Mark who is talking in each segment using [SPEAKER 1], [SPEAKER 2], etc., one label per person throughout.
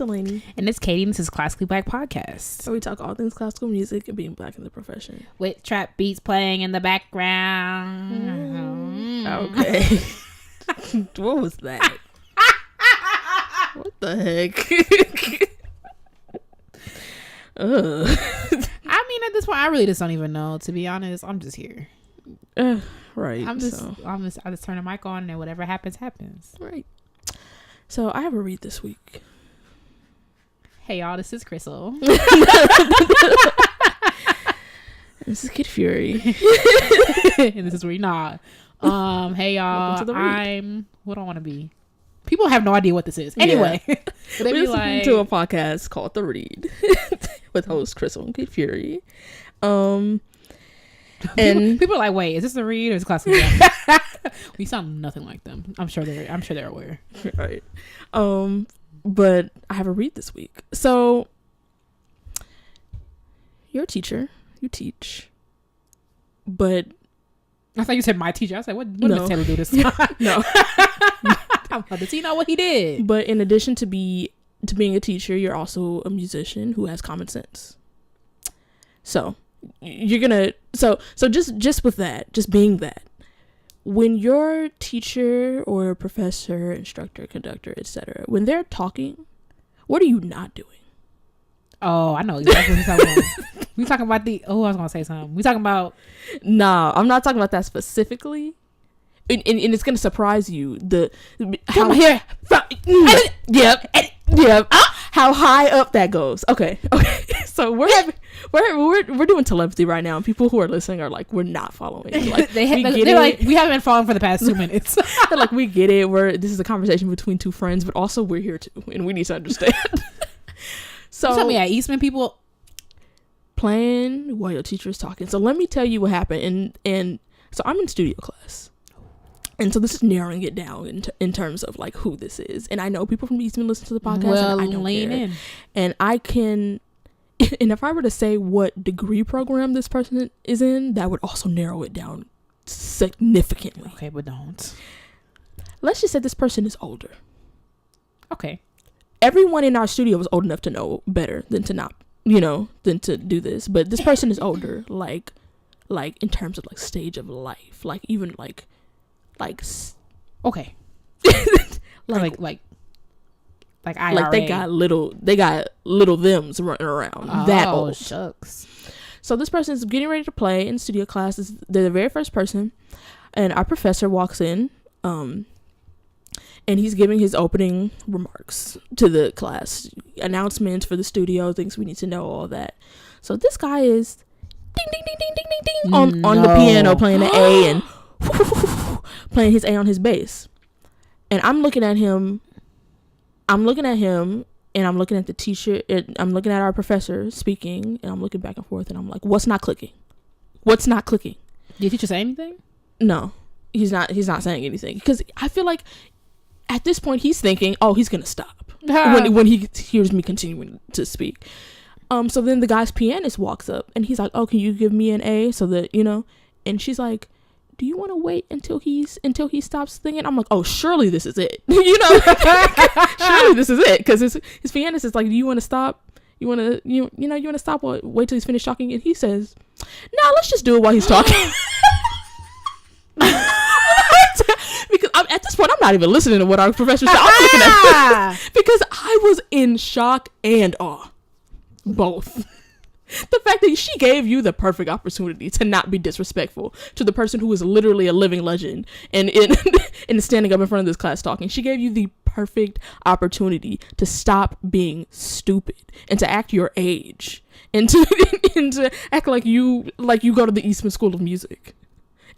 [SPEAKER 1] Dalanie.
[SPEAKER 2] And it's Katie, and this is Classically Black Podcast.
[SPEAKER 1] So we talk all things classical music and being black in the profession.
[SPEAKER 2] With trap beats playing in the background.
[SPEAKER 1] Okay. What was that? What the heck?
[SPEAKER 2] I mean, at this point, I really just don't even know. To be honest, I'm just here.
[SPEAKER 1] Right.
[SPEAKER 2] I just turn the mic on, and whatever happens, happens.
[SPEAKER 1] Right. So I have a read this week.
[SPEAKER 2] Hey y'all, this is Crystal.
[SPEAKER 1] This is Kid Fury.
[SPEAKER 2] And this is where you're not. Hey y'all, I'm what do I want to be? People have no idea what this is. Anyway,
[SPEAKER 1] yeah. We're listening to a podcast called The Read with host Crystal and Kid Fury. And
[SPEAKER 2] people are like, wait, is this The Read or is it Classical? We sound nothing like them. I'm sure they're aware.
[SPEAKER 1] Right. But I have a read this week. So you're a teacher. You teach. But
[SPEAKER 2] I thought you said my teacher. I was like, what does Taylor do this time?
[SPEAKER 1] No.
[SPEAKER 2] Does he know what he did?
[SPEAKER 1] But in addition to being a teacher, you're also a musician who has common sense. So you're gonna just with that, just being that, when your teacher or professor, instructor, conductor, etc., when they're talking, what are you not doing?
[SPEAKER 2] Oh, I know exactly what you're talking about. We talking about I was gonna say something. We talking about
[SPEAKER 1] No, I'm not talking about that specifically. And it's gonna surprise you yep. How high up that goes. Okay. So we're doing telepathy right now, and people who are listening are like, we're not following. Like,
[SPEAKER 2] they're like, we haven't been following for the past 2 minutes.
[SPEAKER 1] They're like, we get it. This is a conversation between two friends, but also we're here too, and we need to understand. So
[SPEAKER 2] you tell me, at Eastman, people
[SPEAKER 1] playing while your teacher is talking. So let me tell you what happened. And so I'm in studio class. And so this is narrowing it down in terms of like who this is. And I know people from Eastman listen to the podcast.
[SPEAKER 2] Well,
[SPEAKER 1] and I don't
[SPEAKER 2] lean
[SPEAKER 1] care.
[SPEAKER 2] in.
[SPEAKER 1] And I can, and if I were to say what degree program this person is in, that would also narrow it down significantly.
[SPEAKER 2] Okay, but don't.
[SPEAKER 1] Let's just say this person is older.
[SPEAKER 2] Okay.
[SPEAKER 1] Everyone in our studio was old enough to know better than to not, than to do this. But this person is older, like in terms of like stage of life, like even like
[SPEAKER 2] okay. like IRA.
[SPEAKER 1] Like they got little thems running around. That old.
[SPEAKER 2] Shucks.
[SPEAKER 1] So this person is getting ready to play in studio class. They're the very first person, and our professor walks in, and he's giving his opening remarks to the class, announcements for the studio, things we need to know, all that. So this guy is ding ding ding ding ding ding ding on the piano, playing the A and playing his A on his bass. And I'm looking at him, and I'm looking at the teacher, and I'm looking at our professor speaking, and I'm looking back and forth, and I'm like, what's not clicking? Did
[SPEAKER 2] your teacher say anything?
[SPEAKER 1] No, he's not saying anything, because I feel like at this point he's thinking, oh, he's gonna stop when he hears me continuing to speak. So then the guy's pianist walks up, and he's like, oh, can you give me an A so that, and she's like, do you want to wait until he stops singing? I'm like, oh, surely this is it. Surely this is it, because his pianist is like, do you want to stop? You want to stop or wait till he's finished talking? And he says, no, let's just do it while he's talking. Because at this point, I'm not even listening to what our professor said. I'm looking at because I was in shock and awe, both. The fact that she gave you the perfect opportunity to not be disrespectful to the person who is literally a living legend and standing up in front of this class talking. She gave you the perfect opportunity to stop being stupid and to act your age and to act like you go to the Eastman School of Music.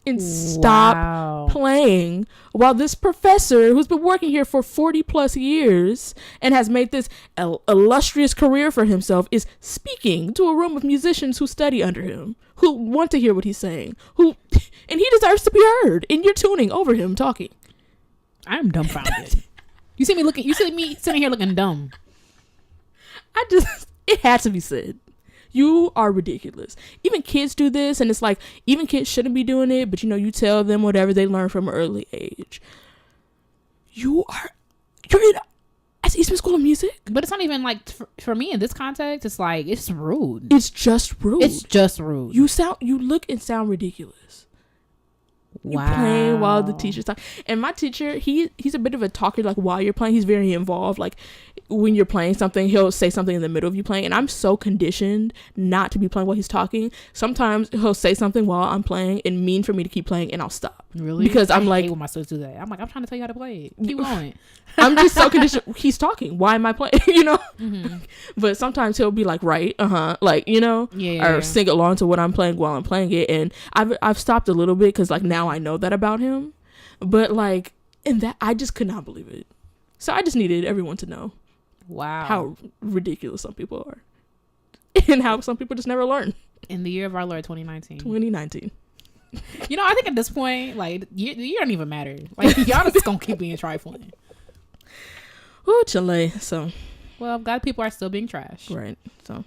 [SPEAKER 1] And stop playing while this professor, who's been working here for 40 plus years and has made this illustrious career for himself, is speaking to a room of musicians who study under him, who want to hear what he's saying, and he deserves to be heard, and you're tuning over him talking.
[SPEAKER 2] I'm dumbfounded. You see me sitting here looking dumb.
[SPEAKER 1] It had to be said. You are ridiculous. Even kids do this, and it's like, even kids shouldn't be doing it, but you tell them whatever they learn from an early age. You're in a That's Eastman School of Music.
[SPEAKER 2] But it's not even like for me in this context. It's like it's rude.
[SPEAKER 1] It's just rude.
[SPEAKER 2] It's just rude.
[SPEAKER 1] You look and sound ridiculous.
[SPEAKER 2] Wow.
[SPEAKER 1] You're playing while the teacher's talking. And my teacher, he's a bit of a talker. Like while you're playing, he's very involved. Like when you're playing something, he'll say something in the middle of you playing. And I'm so conditioned not to be playing while he's talking. Sometimes he'll say something while I'm playing and mean for me to keep playing, and I'll stop.
[SPEAKER 2] Really?
[SPEAKER 1] Because I'm
[SPEAKER 2] I
[SPEAKER 1] like,
[SPEAKER 2] hate when my students do that. I'm like, I'm trying to tell you how to play it. Keep going.
[SPEAKER 1] I'm just so conditioned. He's talking. Why am I playing? You know.
[SPEAKER 2] Mm-hmm.
[SPEAKER 1] But sometimes he'll be like, right, like, you know, or sing along to what I'm playing while I'm playing it. And I've stopped a little bit because like now I know that about him. But like in that, I just could not believe it. So I just needed everyone to know.
[SPEAKER 2] Wow.
[SPEAKER 1] How ridiculous some people are. And how some people just never learn.
[SPEAKER 2] In the year of our Lord 2019.
[SPEAKER 1] 2019.
[SPEAKER 2] You know, I think at this point, like, you don't even matter. Like, y'all just gonna keep being trifling.
[SPEAKER 1] Ooh, Chile. So.
[SPEAKER 2] Well, I'm glad people are still being trash.
[SPEAKER 1] Right. So,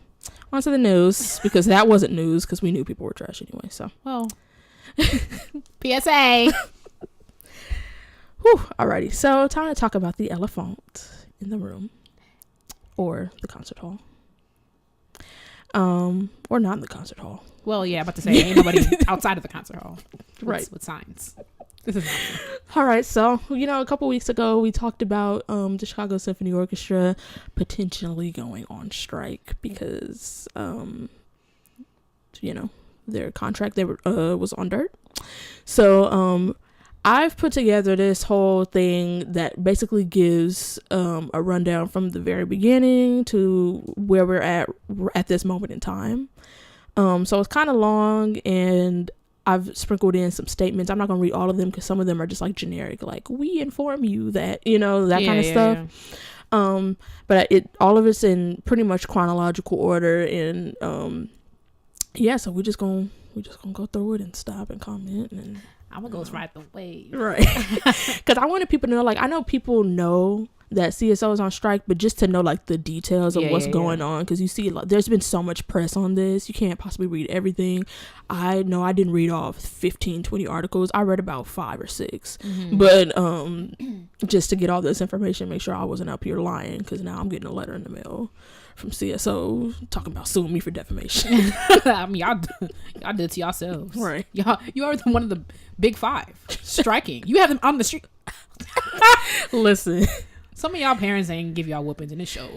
[SPEAKER 1] on to the news. Because that wasn't news, because we knew people were trash anyway, so.
[SPEAKER 2] Well. PSA.
[SPEAKER 1] Whew. Alrighty. So, time to talk about the elephant in the room. Or the concert hall. Or not in the concert hall.
[SPEAKER 2] Well, yeah, I'm about to say ain't nobody outside of the concert hall.
[SPEAKER 1] Right.
[SPEAKER 2] With signs. This is not true.
[SPEAKER 1] All right. So, you know, a couple weeks ago, we talked about the Chicago Symphony Orchestra potentially going on strike because, you know, their contract was on dirt. So, I've put together this whole thing that basically gives a rundown from the very beginning to where we're at this moment in time. So it's kind of long, and I've sprinkled in some statements. I'm not going to read all of them because some of them are just like generic, like we inform you that, you know, that kind of stuff. Yeah. But all of it's in pretty much chronological order, and so we're just gonna go through it and stop and comment and.
[SPEAKER 2] I'm gonna go ride the wave.
[SPEAKER 1] Right. Because I wanted people to know, like, I know people know that CSO is on strike, but just to know, like, the details of what's going on. Because you see, like, there's been so much press on this. You can't possibly read everything. I know I didn't read all 15, 20 articles. I read about 5 or 6. Mm-hmm. But just to get all this information, make sure I wasn't up here lying. Because now I'm getting a letter in the mail from CSO talking about suing me for defamation.
[SPEAKER 2] I mean, y'all did it to yourselves.
[SPEAKER 1] Right.
[SPEAKER 2] You are one of the big 5 striking. You have them on the street.
[SPEAKER 1] Listen.
[SPEAKER 2] Some of y'all parents ain't give y'all whoopings and it shows.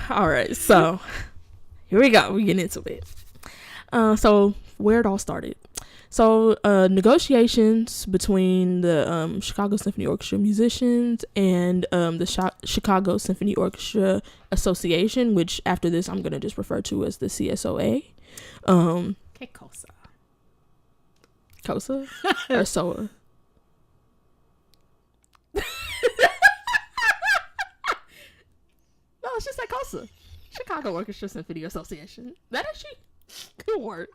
[SPEAKER 1] All right. So here we go. We're getting into it. So where it all started. So negotiations between the Chicago Symphony Orchestra musicians and the Chicago Symphony Orchestra Association, which after this I'm going to just refer to as the CSOA.
[SPEAKER 2] Cosa.
[SPEAKER 1] Cosa? Or SOA? No, it's just like Cosa. Chicago Orchestra Symphony Association. That actually could work.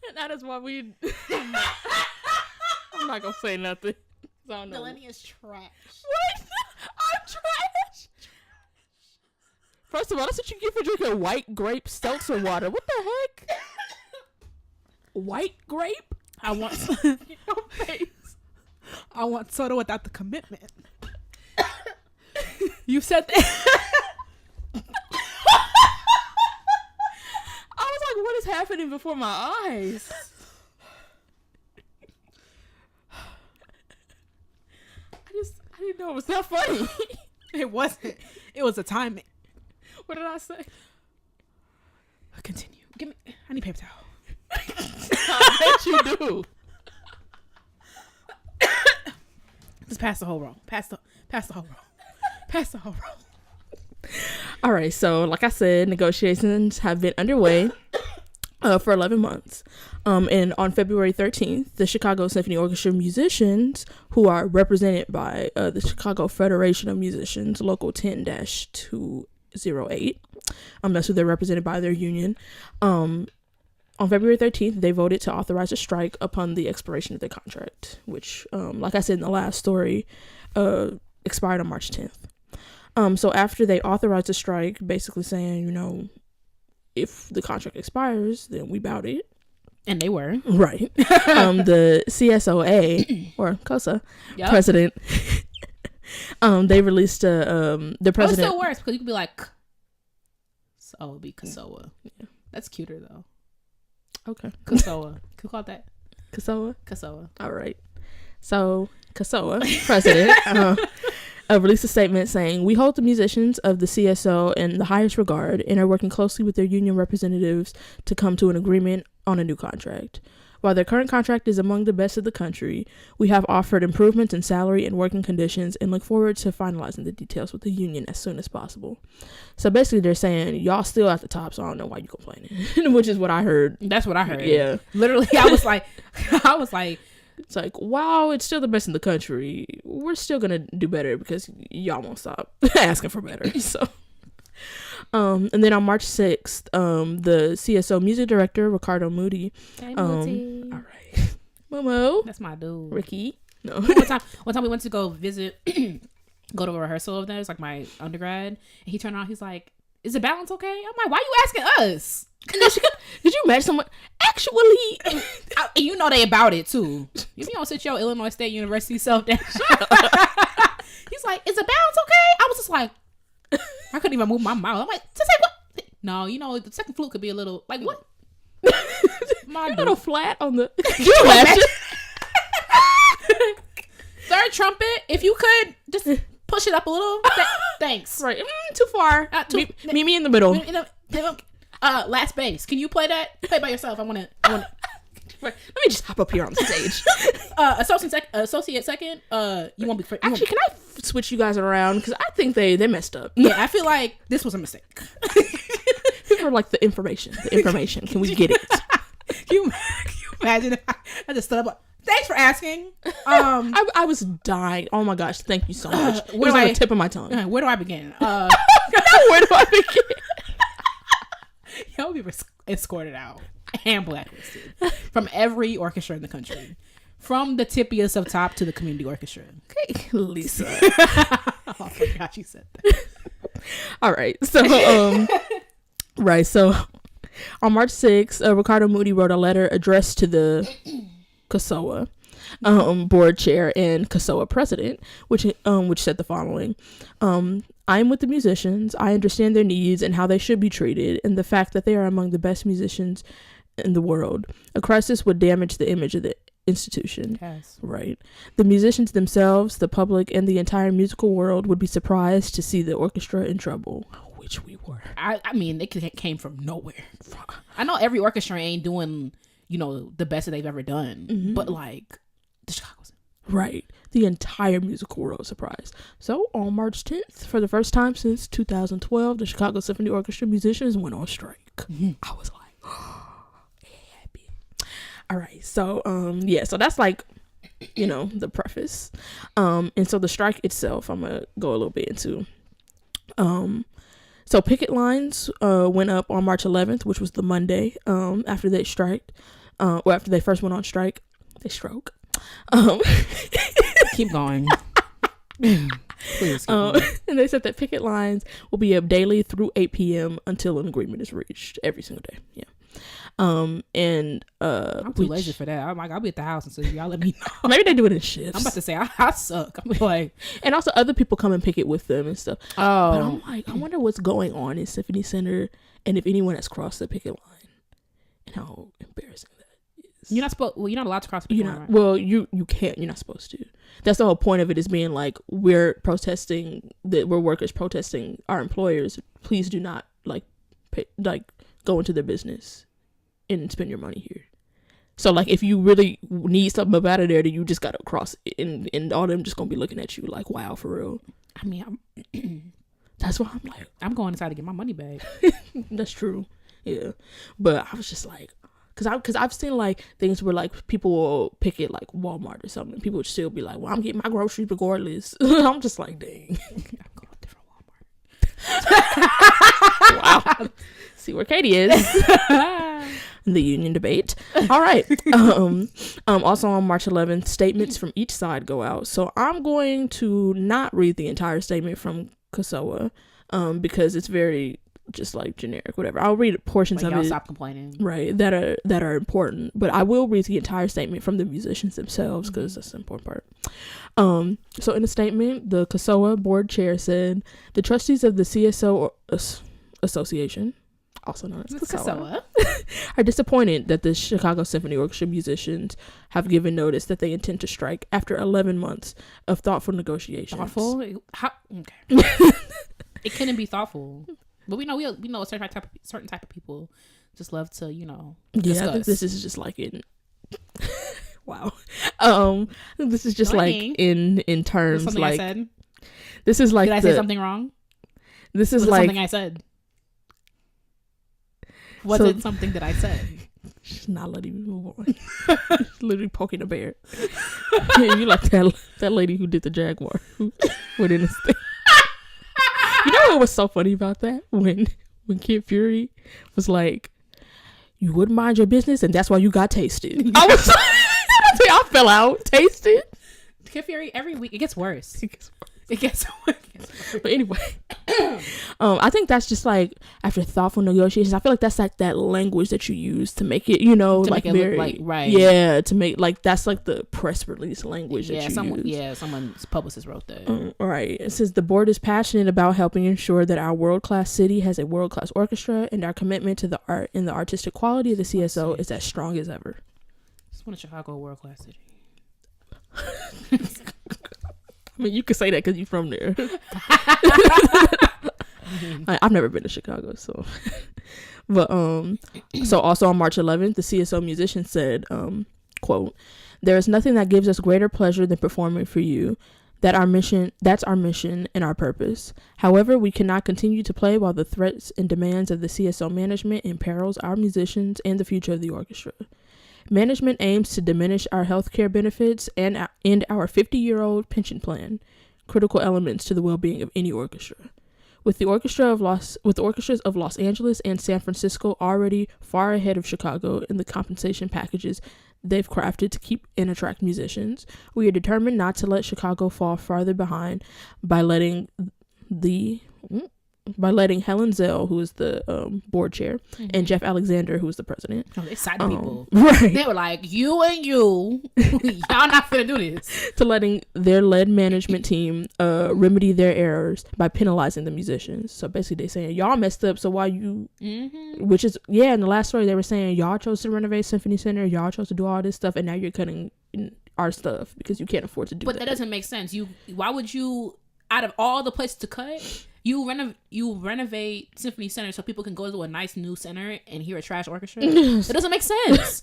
[SPEAKER 1] And that is why we... I'm not going to say nothing.
[SPEAKER 2] Dalanie is trash.
[SPEAKER 1] What? I'm trash? First of all, that's what you get for drinking white grape seltzer water. What the heck? White grape?
[SPEAKER 2] I want I want soda without the commitment. You said that.
[SPEAKER 1] I was like, what is happening before my eyes? I didn't know it was that funny.
[SPEAKER 2] It wasn't. It was a timing.
[SPEAKER 1] What did I say?
[SPEAKER 2] Continue. Give me. I need paper towel.
[SPEAKER 1] I bet you do.
[SPEAKER 2] Just pass the whole roll. Pass the whole roll. Pass the whole roll.
[SPEAKER 1] All right. So, like I said, negotiations have been underway for 11 months. And on February 13th, the Chicago Symphony Orchestra musicians, who are represented by the Chicago Federation of Musicians, Local 10-208, that's who they're represented by, their union. On February 13th, they voted to authorize a strike upon the expiration of their contract, which, like I said in the last story, expired on March 10th. So after they authorized the strike, basically saying, you know, if the contract expires, then we bout it.
[SPEAKER 2] And they were.
[SPEAKER 1] Right. The CSOA, or COSA, president, they released the president.
[SPEAKER 2] It still works because you could be like, so it would be COSOA. Yeah. That's cuter though.
[SPEAKER 1] Okay.
[SPEAKER 2] COSOA. Could call it that.
[SPEAKER 1] COSOA?
[SPEAKER 2] COSOA.
[SPEAKER 1] All right. So, COSOA, president, released a statement saying, "We hold the musicians of the CSO in the highest regard and are working closely with their union representatives to come to an agreement on a new contract. While their current contract is among the best of the country, we have offered improvements in salary and working conditions and look forward to finalizing the details with the union as soon as possible." So basically they're saying, y'all still at the top, so I don't know why you complaining, which is what I heard.
[SPEAKER 2] That's what I heard.
[SPEAKER 1] Yeah.
[SPEAKER 2] Literally, I was like,
[SPEAKER 1] it's like, wow, it's still the best in the country. We're still going to do better because y'all won't stop asking for better. So, and then on March 6th, the CSO music director, Ricardo Moody.
[SPEAKER 2] Hey, Moody.
[SPEAKER 1] All right. Momo.
[SPEAKER 2] That's my dude.
[SPEAKER 1] Ricky. No.
[SPEAKER 2] One time we went to go visit, go to a rehearsal of theirs, like my undergrad. And he turned around, he's like, "Is the balance okay?" I'm like, "Why you asking us?"
[SPEAKER 1] Did you imagine someone actually
[SPEAKER 2] you know they about it too. You don't sit your Illinois State University self down. He's like, "Is the balance okay?" I was just like, I couldn't even move my mouth. I'm like, "To say what?" No, the second flute could be a little like what?
[SPEAKER 1] My a little flat on the
[SPEAKER 2] third trumpet. If you could just push it up a little. Thanks.
[SPEAKER 1] Right. Too far. Meet me in the middle.
[SPEAKER 2] Last bass. Can you play that? Play by yourself. I want to.
[SPEAKER 1] Let me just hop up here on the stage.
[SPEAKER 2] Associate second. You won't be.
[SPEAKER 1] Actually, can I switch you guys around? Because I think they messed up.
[SPEAKER 2] Yeah, I feel like this was a mistake.
[SPEAKER 1] People are like the information. Can we get it?
[SPEAKER 2] Can you imagine? I just stood up. Thanks for asking.
[SPEAKER 1] I was dying. Oh my gosh! Thank you so much. It was on the tip of my tongue.
[SPEAKER 2] Where do I begin?
[SPEAKER 1] Where do I begin?
[SPEAKER 2] Y'all be escorted out and blacklisted from every orchestra in the country, from the tippiest of top to the community orchestra.
[SPEAKER 1] Okay, Lisa.
[SPEAKER 2] Oh, I forgot you said that.
[SPEAKER 1] All right, so right, so on March 6th, Ricardo Moody wrote a letter addressed to the COSOA board chair and COSOA president, which said the following. "I am with the musicians. I understand their needs and how they should be treated, and the fact that they are among the best musicians in the world. A crisis would damage the image of the institution."
[SPEAKER 2] Yes.
[SPEAKER 1] Right. "The musicians themselves, the public, and the entire musical world would be surprised to see the orchestra in trouble," which we were.
[SPEAKER 2] I mean, it came from nowhere. I know every orchestra ain't doing, the best that they've ever done, but like the Chicago Symphony.
[SPEAKER 1] Right. The entire musical world was surprised. So on March 10th, for the first time since 2012, the Chicago Symphony Orchestra musicians went on strike. I was like, oh, happy. All right. So, so that's like, the preface. And so the strike itself, I'm going to go a little bit into. So picket lines went up on March 11th, which was the Monday after they striked, or after they first went on strike. They stroke.
[SPEAKER 2] Keep going. Please keep going.
[SPEAKER 1] And they said that picket lines will be up daily through 8 p.m. until an agreement is reached every single day. Yeah. And
[SPEAKER 2] I'm too lazy for that. I'm like, I'll be at the house until y'all let me know.
[SPEAKER 1] Maybe they do it in shifts.
[SPEAKER 2] I'm about to say I suck. I'm like,
[SPEAKER 1] and also other people come and picket with them and stuff.
[SPEAKER 2] Oh,
[SPEAKER 1] but I'm like, I wonder what's going on in Symphony Center, and if anyone has crossed the picket line, and how embarrassing that is.
[SPEAKER 2] You're not supposed. Well, you're not allowed to cross the picket line. Right?
[SPEAKER 1] Well, you can't. You're not supposed to. That's the whole point of it, is being like, we're protesting, that we're workers protesting our employers. Please do not go into their business and spend your money here. So like, if you really need something up out of there, then you just gotta cross it, and all them just gonna be looking at you like, wow, for real.
[SPEAKER 2] I mean,
[SPEAKER 1] that's why I'm like,
[SPEAKER 2] I'm going inside to get my money back.
[SPEAKER 1] That's true. Yeah. But I was just like, cause I've seen like things where like people will picket like Walmart or something. People would still be like, well, I'm getting my groceries regardless. I'm just like, dang. I'm going to different Walmart. Wow. See where Katie is. The union debate. All right. Also on March 11th, statements from each side go out. So I'm going to not read the entire statement from COSOA, because it's very just like generic, whatever. I'll read portions
[SPEAKER 2] like,
[SPEAKER 1] of
[SPEAKER 2] y'all
[SPEAKER 1] it.
[SPEAKER 2] Stop complaining.
[SPEAKER 1] Right, that are important, but I will read the entire statement from the musicians themselves because that's the important part. So in the statement, the CSOA board chair said, the trustees of the CSO Association, also known as CSOA, are disappointed that the Chicago Symphony Orchestra musicians have given notice that they intend to strike after 11 months of thoughtful negotiations.
[SPEAKER 2] Thoughtful? Okay. It couldn't be thoughtful. But we know a certain type of people just love to, discuss.
[SPEAKER 1] Yeah, I think this is just like in wow. This is just like in terms
[SPEAKER 2] something
[SPEAKER 1] like
[SPEAKER 2] I said?
[SPEAKER 1] This is like
[SPEAKER 2] Did I say something wrong?
[SPEAKER 1] This is
[SPEAKER 2] Was it
[SPEAKER 1] like
[SPEAKER 2] something I said. Was it something that I said?
[SPEAKER 1] She's not letting me move on. She's literally poking a bear. You like that lady who did the Jaguar who went in this thing. You know what was so funny about that? When Kid Fury was like, you wouldn't mind your business and that's why you got tasted. I was I fell out. Tasted?
[SPEAKER 2] Kid Fury, every week, it gets worse. It gets worse.
[SPEAKER 1] But anyway, I think that's just like after thoughtful negotiations. I feel like that's like that language that you use to make it, like very
[SPEAKER 2] like right.
[SPEAKER 1] Yeah, to make like that's like the press release language that you use.
[SPEAKER 2] Yeah, someone's publicist wrote that.
[SPEAKER 1] Right. It says the board is passionate about helping ensure that our world-class city has a world-class orchestra, and our commitment to the art and the artistic quality of the CSO is as strong as ever.
[SPEAKER 2] Just want Chicago a world-class city.
[SPEAKER 1] I mean, you could say that because you're from there. I've never been to Chicago, so. But so also on March 11th, the CSO musician said, "quote, there is nothing that gives us greater pleasure than performing for you. That's our mission and our purpose. However, we cannot continue to play while the threats and demands of the CSO management imperils our musicians and the future of the orchestra. Management aims to diminish our healthcare benefits and our 50-year-old pension plan, critical elements to the well-being of any orchestra. With the orchestras of Los Angeles and San Francisco already far ahead of Chicago in the compensation packages they've crafted to keep and attract musicians, we are determined not to let Chicago fall farther behind by letting Helen Zell, who is the board chair, and Jeff Alexander, who is the president."
[SPEAKER 2] Oh, they sided people.
[SPEAKER 1] Right.
[SPEAKER 2] They were like, you and you, y'all not finna do this.
[SPEAKER 1] To letting their lead management team remedy their errors by penalizing the musicians. So basically they saying, y'all messed up, so why you... Which is, in the last story they were saying, y'all chose to renovate Symphony Center, y'all chose to do all this stuff, and now you're cutting our stuff because you can't afford to do that.
[SPEAKER 2] But that doesn't make sense. Why would you, out of all the places to cut... You renovate Symphony Center so people can go to a nice new center and hear a trash orchestra? It doesn't make sense.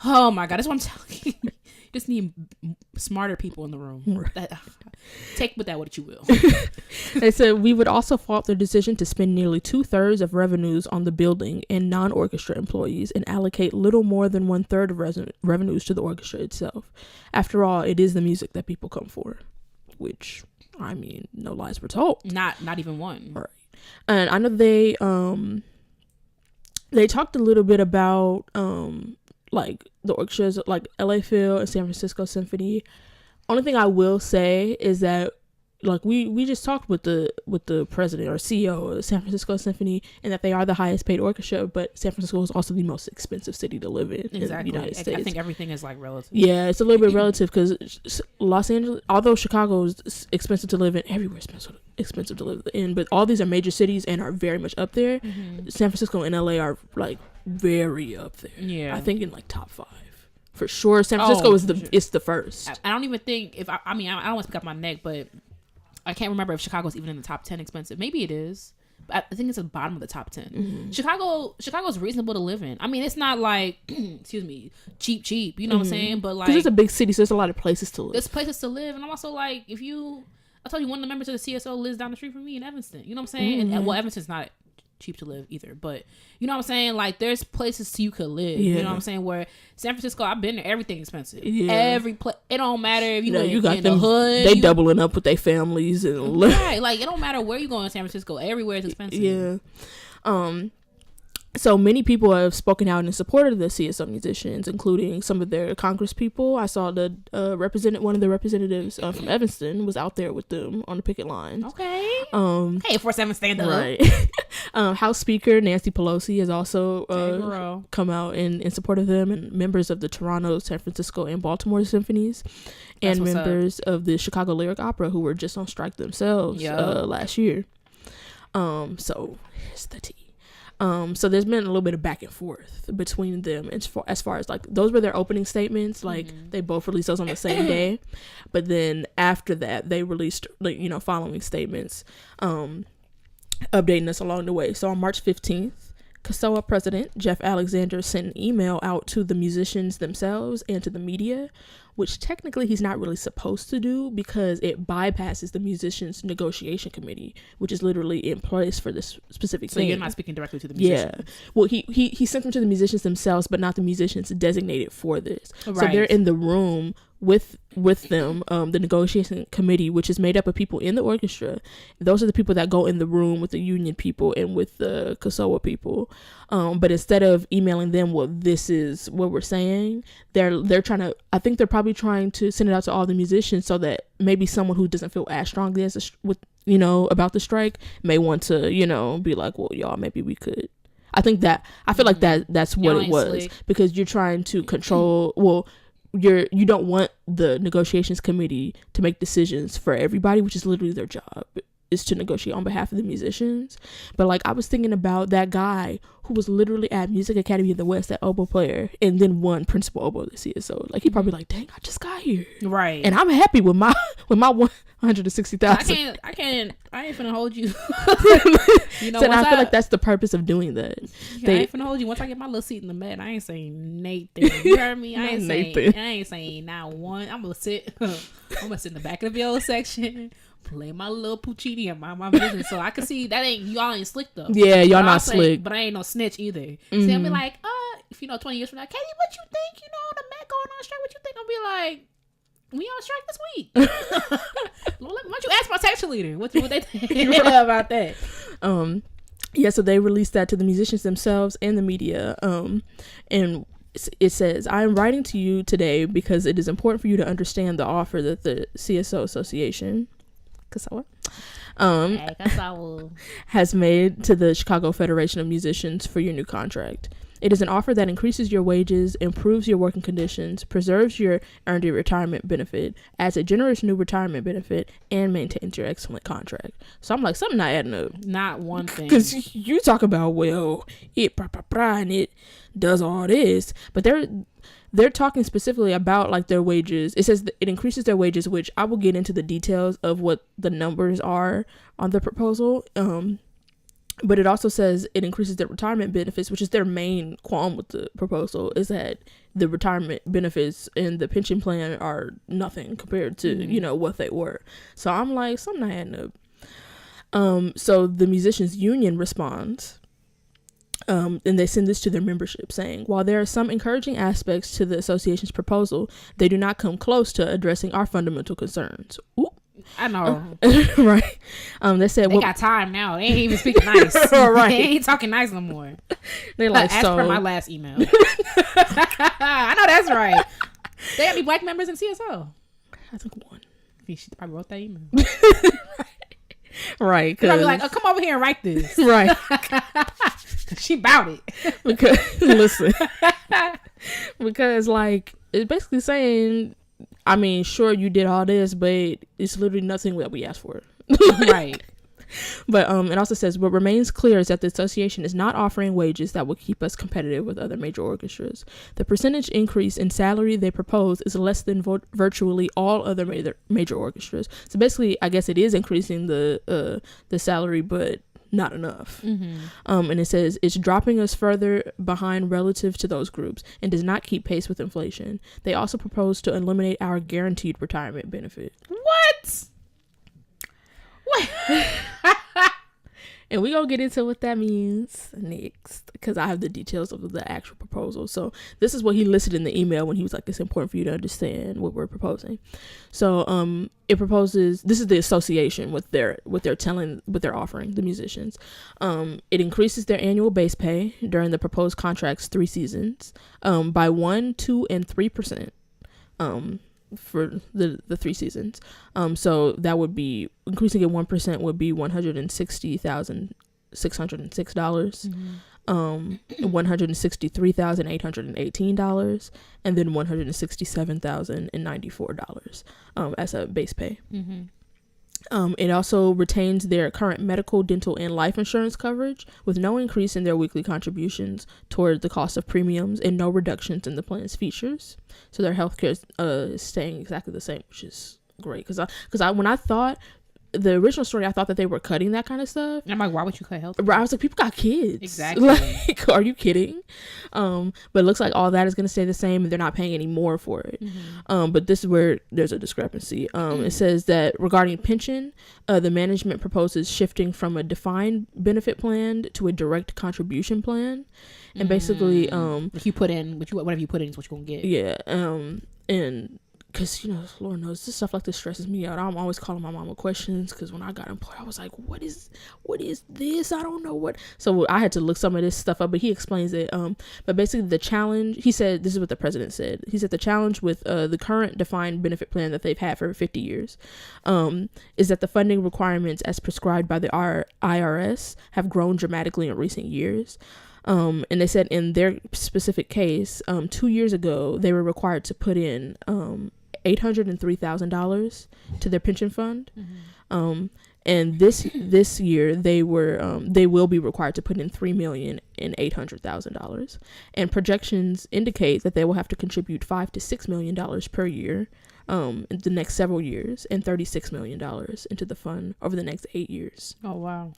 [SPEAKER 2] Oh my God, that's what I'm telling you. You just need smarter people in the room. Take with that what you will.
[SPEAKER 1] They said, we would also fault their decision to spend nearly 2/3 of revenues on the building and non-orchestra employees and allocate little more than 1/3 of revenues to the orchestra itself. After all, it is the music that people come for, which... I mean, no lies were told.
[SPEAKER 2] Not even one.
[SPEAKER 1] Right. And I know they talked a little bit about like the orchestras like LA Phil and San Francisco Symphony. Only thing I will say is that like we just talked with the president or CEO of San Francisco Symphony, and that they are the highest paid orchestra, but San Francisco is also the most expensive city to live in the United States.
[SPEAKER 2] I think everything is like relative.
[SPEAKER 1] Yeah, it's a little bit relative because Los Angeles, although Chicago is expensive to live in, everywhere is expensive to live in, but all these are major cities and are very much up there. San Francisco and LA are like very up there. Yeah, I think in like top 5. For sure, San Francisco is the first.
[SPEAKER 2] I don't even think I don't want to pick up my neck, but I can't remember if Chicago's even in the top 10 expensive. Maybe it is. But I think it's at the bottom of the top 10. Chicago's reasonable to live in. I mean, it's not like, excuse me, cheap. You know what I'm saying? But like,
[SPEAKER 1] it's a big city, so there's a lot of places to live.
[SPEAKER 2] There's places to live, and I'm also like, I told you one of the members of the CSO lives down the street from me in Evanston. You know what I'm saying? And well, Evanston's not cheap to live either, but you know what I'm saying, like there's places you could live. You know what I'm saying, where San Francisco, I've been there, everything expensive. Every place, it don't matter if you live in the hood,
[SPEAKER 1] they doubling up with their families and
[SPEAKER 2] right, like it don't matter where you go in San Francisco, everywhere is expensive.
[SPEAKER 1] So many people have spoken out in support of the CSO musicians, including some of their Congress people. I saw the one of the representatives from Evanston was out there with them on the picket lines.
[SPEAKER 2] Okay. Hey, 4-7 stand up.
[SPEAKER 1] Right. House Speaker Nancy Pelosi has also come out in support of them, and members of the Toronto, San Francisco, and Baltimore symphonies, and members of the Chicago Lyric Opera, who were just on strike themselves last year. So here's the tea. So there's been a little bit of back and forth between them as far as like those were their opening statements. Like they both released those on the same day, but then after that they released like following statements, updating us along the way. So on March 15th, CSOA President Jeff Alexander sent an email out to the musicians themselves and to the media, which technically he's not really supposed to do because it bypasses the musicians negotiation committee, which is literally in place for this specific thing.
[SPEAKER 2] So you're not speaking directly to the musicians.
[SPEAKER 1] Yeah. Well, he sent them to the musicians themselves, but not the musicians designated for this. Right. So they're in the room with them, the negotiation committee, which is made up of people in the orchestra. Those are the people that go in the room with the union people and with the CSOA people. But instead of emailing them, well, this is what we're saying, they're trying to, I think they're probably trying to send it out to all the musicians so that maybe someone who doesn't feel as strongly as about the strike may want to, be like, well, y'all, maybe we could. I feel like that's what it was, because you're trying to control, you don't want the negotiations committee to make decisions for everybody, which is literally their job, is to negotiate on behalf of the musicians. But like I was thinking about that guy who was literally at Music Academy of the West, that oboe player, and then won principal oboe of the CSO. Like he probably like, dang, I just got here,
[SPEAKER 2] right?
[SPEAKER 1] And I'm happy with my 160,000.
[SPEAKER 2] I ain't finna hold you.
[SPEAKER 1] So I feel like that's the purpose of doing that.
[SPEAKER 2] I ain't finna hold you. Once I get my little seat in the med, I ain't saying Nathan. You heard me? I ain't saying not one. I'm gonna sit in the back of the VO section, play my little Puccini and mind my business, so I can see that y'all ain't slick though.
[SPEAKER 1] Yeah, y'all not slick,
[SPEAKER 2] but I ain't no snitch either. Mm-hmm. So I'll be like, if 20 years from now, Katie, what you think? The Met going on strike. What you think? I'll be like, we on strike this week. Why don't you ask my section leader what they think about that?
[SPEAKER 1] Yeah, so they released that to the musicians themselves and the media. And it says, I am writing to you today because it is important for you to understand the offer that the CSO Association has made to the Chicago Federation of Musicians for your new contract. It is an offer that increases your wages, improves your working conditions, preserves your earned retirement benefit, adds a generous new retirement benefit, and maintains your excellent contract. So I'm like, something not adding up.
[SPEAKER 2] Not one thing.
[SPEAKER 1] Because you talk about, and it does all this, but they're talking specifically about like their wages. It says it increases their wages, which I will get into the details of what the numbers are on the proposal. But it also says it increases their retirement benefits, which is their main qualm with the proposal, is that the retirement benefits and the pension plan are nothing compared to, what they were. So I'm like, something not adding up. So the musicians union responds, and they send this to their membership saying, while there are some encouraging aspects to the association's proposal, they do not come close to addressing our fundamental concerns. Ooh.
[SPEAKER 2] I know.
[SPEAKER 1] Right. They said
[SPEAKER 2] they got time now. They ain't even speaking nice. Right. They ain't talking nice no more.
[SPEAKER 1] They like,
[SPEAKER 2] as per my last email. I know that's right. They got any black members in CSO?
[SPEAKER 1] I think one.
[SPEAKER 2] She probably wrote that email.
[SPEAKER 1] Right.
[SPEAKER 2] Cause I'll be like, oh, come over here and write this.
[SPEAKER 1] Right.
[SPEAKER 2] She bout it.
[SPEAKER 1] Because listen. Because like it's basically saying, I mean, sure, you did all this, but it's literally nothing that we asked for.
[SPEAKER 2] Right.
[SPEAKER 1] But it also says, what remains clear is that the association is not offering wages that will keep us competitive with other major orchestras. The percentage increase in salary they propose is less than virtually all other major orchestras. So basically, I guess it is increasing the salary, but not enough. Mm-hmm. And it says it's dropping us further behind relative to those groups and does not keep pace with inflation. They also propose to eliminate our guaranteed retirement benefit.
[SPEAKER 2] What?
[SPEAKER 1] And we're going to get into what that means next, because I have the details of the actual proposal. So this is what he listed in the email when he was like, it's important for you to understand what we're proposing. So it proposes, this is the association with their offering the musicians. It increases their annual base pay during the proposed contract's 3 seasons by 1%, 2%, and 3%. For the 3 seasons. So that would be increasing it 1% would be $160,606, $163,818, and then $167,094 as a base pay. It also retains their current medical, dental, and life insurance coverage with no increase in their weekly contributions toward the cost of premiums and no reductions in the plan's features. So their healthcare is staying exactly the same, which is great. Because when I thought the original story, I thought that they were cutting that kind of stuff.
[SPEAKER 2] I'm like, why would you cut health?
[SPEAKER 1] I was like, people got kids.
[SPEAKER 2] Exactly.
[SPEAKER 1] Like, are you kidding? But it looks like all that is going to stay the same, and they're not paying any more for it. But this is where there's a discrepancy. It says that regarding pension, the management proposes shifting from a defined benefit plan to a direct contribution plan, and basically,
[SPEAKER 2] if you put in whatever you put in is what you're gonna get.
[SPEAKER 1] Yeah. And because, Lord knows, this stuff like this stresses me out. I'm always calling my mama questions, because when I got employed, I was like, what is this? I don't know what. So I had to look some of this stuff up, but he explains it. But basically the challenge, he said, this is what the president said. He said the challenge with the current defined benefit plan that they've had for 50 years is that the funding requirements as prescribed by the IRS have grown dramatically in recent years. And they said in their specific case, 2 years ago, they were required to put in $803,000 to their pension fund. And this year they will be required to put in $3,800,000. And projections indicate that they will have to contribute $5 to $6 million per year in the next several years, and $36 million into the fund over the next 8 years.
[SPEAKER 2] Oh wow.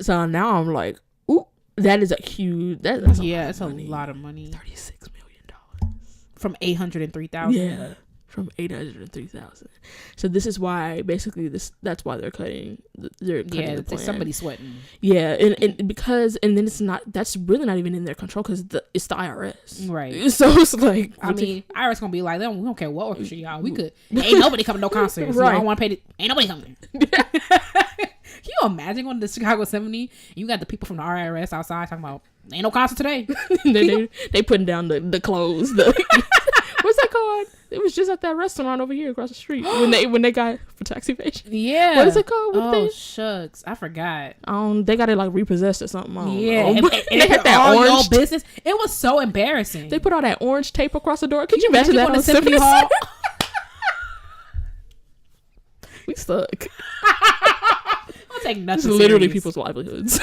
[SPEAKER 1] So now I'm like, ooh, that is a huge, that's
[SPEAKER 2] it's a lot of money.
[SPEAKER 1] $36 million
[SPEAKER 2] from 803,000.
[SPEAKER 1] Yeah, from 803,000. So this is why basically that's why they're cutting. They're cutting the plan.
[SPEAKER 2] Somebody sweating.
[SPEAKER 1] Yeah, and then it's not. That's really not even in their control, because it's the IRS,
[SPEAKER 2] right?
[SPEAKER 1] So it's like,
[SPEAKER 2] I mean, IRS gonna be like, we don't care what orchestra y'all. We could. Ain't nobody coming to no concerts. Right? I don't want to pay. Ain't nobody coming. Can you imagine going to the Chicago Symphony and you got the people from the IRS outside talking about ain't no concert today?
[SPEAKER 1] they putting down the clothes. What's that called? It was just at that restaurant over here across the street when they got for tax evasion.
[SPEAKER 2] Yeah.
[SPEAKER 1] What is it called?
[SPEAKER 2] Shucks, I forgot.
[SPEAKER 1] They got it like repossessed or something.
[SPEAKER 2] And they had that orange business. It was so embarrassing.
[SPEAKER 1] They put all that orange tape across the door. Could you imagine that on
[SPEAKER 2] Symphony Hall?
[SPEAKER 1] We stuck.
[SPEAKER 2] Don't take nothing.
[SPEAKER 1] It's literally people's livelihoods.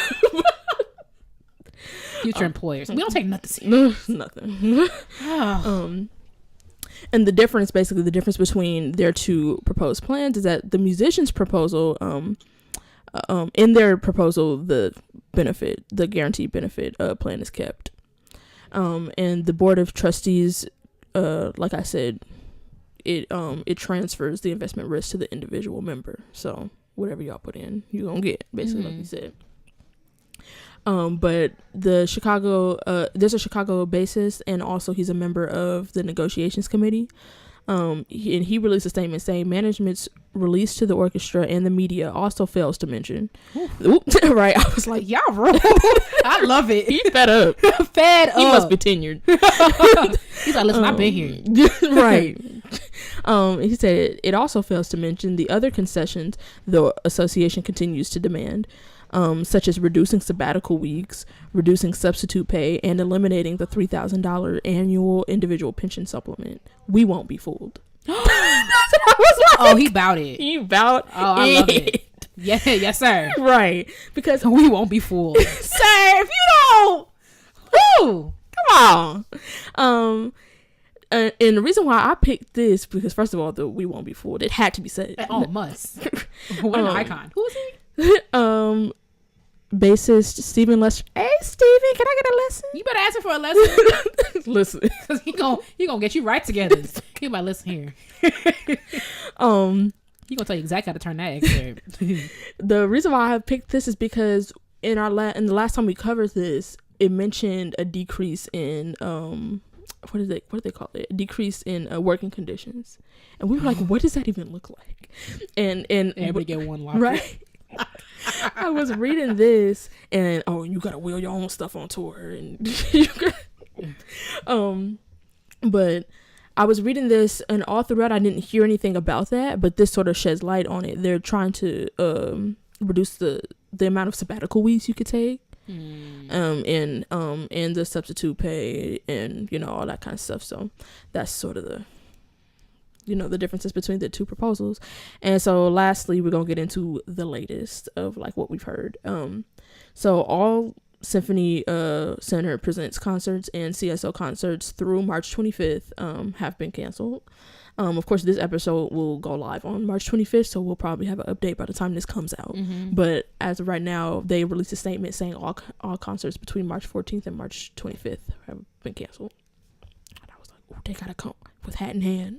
[SPEAKER 2] Future employers. We don't take nothing serious.
[SPEAKER 1] Nothing. And the difference between their two proposed plans is that the musicians' proposal, in their proposal, the guaranteed benefit plan is kept. And the board of trustees, like I said, it transfers the investment risk to the individual member. So whatever y'all put in, you're gonna get, basically, like you said. But the Chicago, there's a Chicago bassist, and also he's a member of the negotiations committee. He released a statement saying management's release to the orchestra and the media also fails to mention. Right, I was like, y'all wrong.
[SPEAKER 2] I love it.
[SPEAKER 1] He fed up. He must be tenured.
[SPEAKER 2] He's like, listen, I've been here.
[SPEAKER 1] Right. He said it also fails to mention the other concessions the association continues to demand, such as reducing sabbatical weeks, reducing substitute pay, and eliminating the $3,000 annual individual pension supplement. We won't be fooled.
[SPEAKER 2] He bowed it.
[SPEAKER 1] He bowed.
[SPEAKER 2] I love it. Yeah, yes, sir.
[SPEAKER 1] Right, because
[SPEAKER 2] we won't be fooled,
[SPEAKER 1] sir. If you don't, come on. And the reason why I picked this, because first of all, we won't be fooled. It had to be said.
[SPEAKER 2] Must. What an icon. Who is he?
[SPEAKER 1] Bassist Stephen Lester. Hey Stephen, can I get a lesson?
[SPEAKER 2] You better ask him for a lesson.
[SPEAKER 1] Listen,
[SPEAKER 2] because he gonna get you right together. He might listen here. He gonna tell you exactly how to turn that excerpt.
[SPEAKER 1] The reason why I have picked this is because in the last time we covered this, it mentioned a decrease in what do they call it? A decrease in working conditions, and we were like, what does that even look like? And
[SPEAKER 2] everybody get one locker,
[SPEAKER 1] right? I was reading this, and you gotta wheel your own stuff on tour, and you got, but I was reading this, and all throughout I didn't hear anything about that, but this sort of sheds light on it. They're trying to reduce the amount of sabbatical weeks you could take, and the substitute pay, and all that kind of stuff. So that's sort of the differences between the two proposals. And so lastly, we're gonna get into the latest of like what we've heard. So all Symphony Center presents concerts and CSO concerts through March 25th have been canceled. Of course, this episode will go live on March 25th, so we'll probably have an update by the time this comes out. But as of right now, they released a statement saying all concerts between March 14th and March 25th have been canceled. And I was like, oh, they gotta come with hat in hand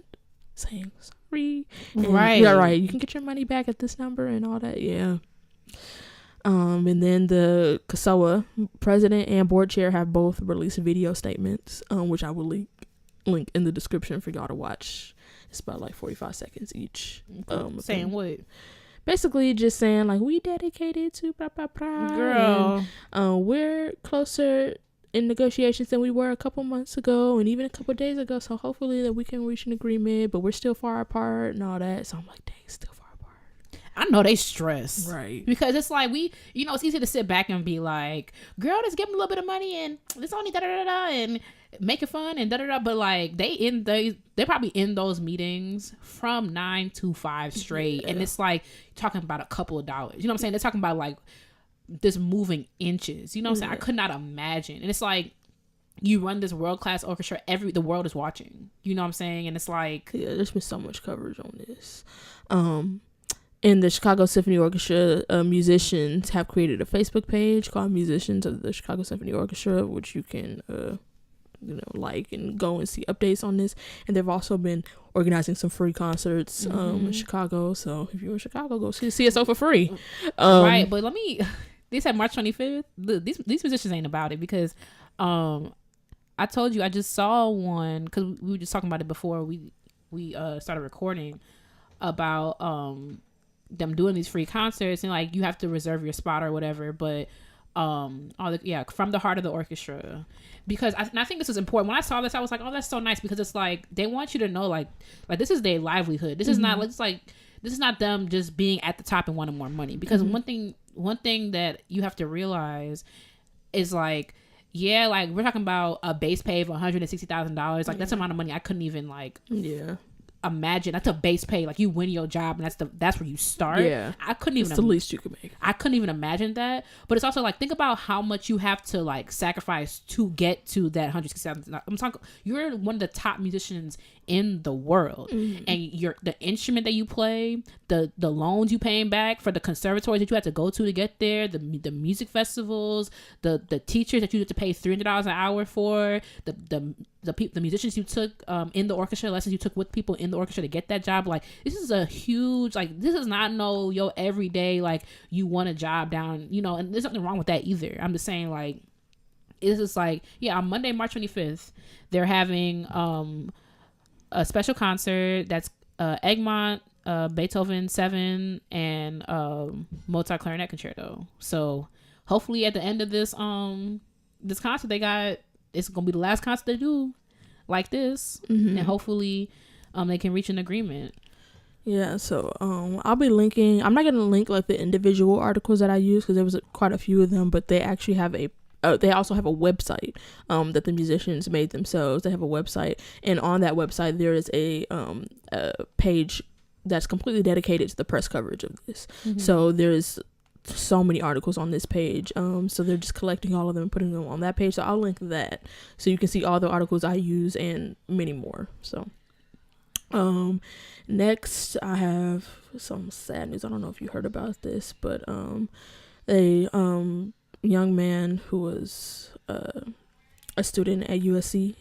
[SPEAKER 1] saying sorry. And
[SPEAKER 2] right.
[SPEAKER 1] Yeah, right. You can get your money back at this number and all that. Yeah. And then the CSOA president and board chair have both released video statements, which I will link in the description for y'all to watch. It's about like 45 seconds each.
[SPEAKER 2] Saying what?
[SPEAKER 1] Basically just saying like, we dedicated to blah, blah, blah.
[SPEAKER 2] Girl.
[SPEAKER 1] And, we're closer in negotiations than we were a couple months ago and even a couple days ago. So hopefully that we can reach an agreement, but we're still far apart and all that. So I'm like, dang, still far apart.
[SPEAKER 2] I know they stress.
[SPEAKER 1] Right.
[SPEAKER 2] Because it's like it's easy to sit back and be like, girl, just give them a little bit of money and it's only da-da-da-da and make it fun and da-da-da. But like they probably in those meetings from 9 to 5 straight. Yeah. And it's like talking about a couple of dollars. You know what I'm saying? They're talking about like this moving inches. You know what I'm saying? I could not imagine. And it's like, you run this world-class orchestra, the world is watching. You know what I'm saying? And it's like,
[SPEAKER 1] yeah, there's been so much coverage on this. In the Chicago Symphony Orchestra, musicians have created a Facebook page called Musicians of the Chicago Symphony Orchestra, which you can like and go and see updates on this. And they've also been organizing some free concerts in Chicago. So if you're in Chicago, go see CSO for free.
[SPEAKER 2] Right, but they said March 25th. These musicians ain't about it because I told you I just saw one because we were just talking about it before we started recording about them doing these free concerts and like you have to reserve your spot or whatever, but from the heart of the orchestra, because I think this is important. When I saw this, I was like, oh, that's so nice, because it's like they want you to know like this is their livelihood. This is not this is not them just being at the top and wanting more money, because one thing that you have to realize is like, yeah, like we're talking about a base pay of $160,000. Like that's the amount of money I couldn't even imagine. That's a base pay. Like you win your job and that's where you start. Yeah, I couldn't even.
[SPEAKER 1] It's the least you could make.
[SPEAKER 2] I couldn't even imagine that. But it's also like, think about how much you have to like sacrifice to get to that $160,000. I'm talking. You're one of the top musicians in the world, and the instrument that you play, the loans you paying back for the conservatories that you had to go to get there, the music festivals, the teachers that you had to pay $300 an hour for, the musicians you took in the orchestra, lessons you took with people in the orchestra to get that job. Like this is a huge, like this is not your everyday like you want a job down, and there's nothing wrong with that either. I'm just saying like it's just like, yeah, on Monday, March 25th, they're having a special concert that's Egmont, Beethoven 7, and Mozart Clarinet Concerto. So hopefully at the end of this concert it's gonna be the last concert they do like this, and hopefully they can reach an agreement.
[SPEAKER 1] Yeah, so I'll be linking. I'm not gonna link like the individual articles that I use because there was quite a few of them, but they actually have they also have a website that the musicians made themselves. They have a website, and on that website there is a page that's completely dedicated to the press coverage of this. So there's so many articles on this page, so they're just collecting all of them and putting them on that page. So I'll link that so you can see all the articles I use and many more. So next I have some sad news. I don't know if you heard about this, but a young man who was a student at USC,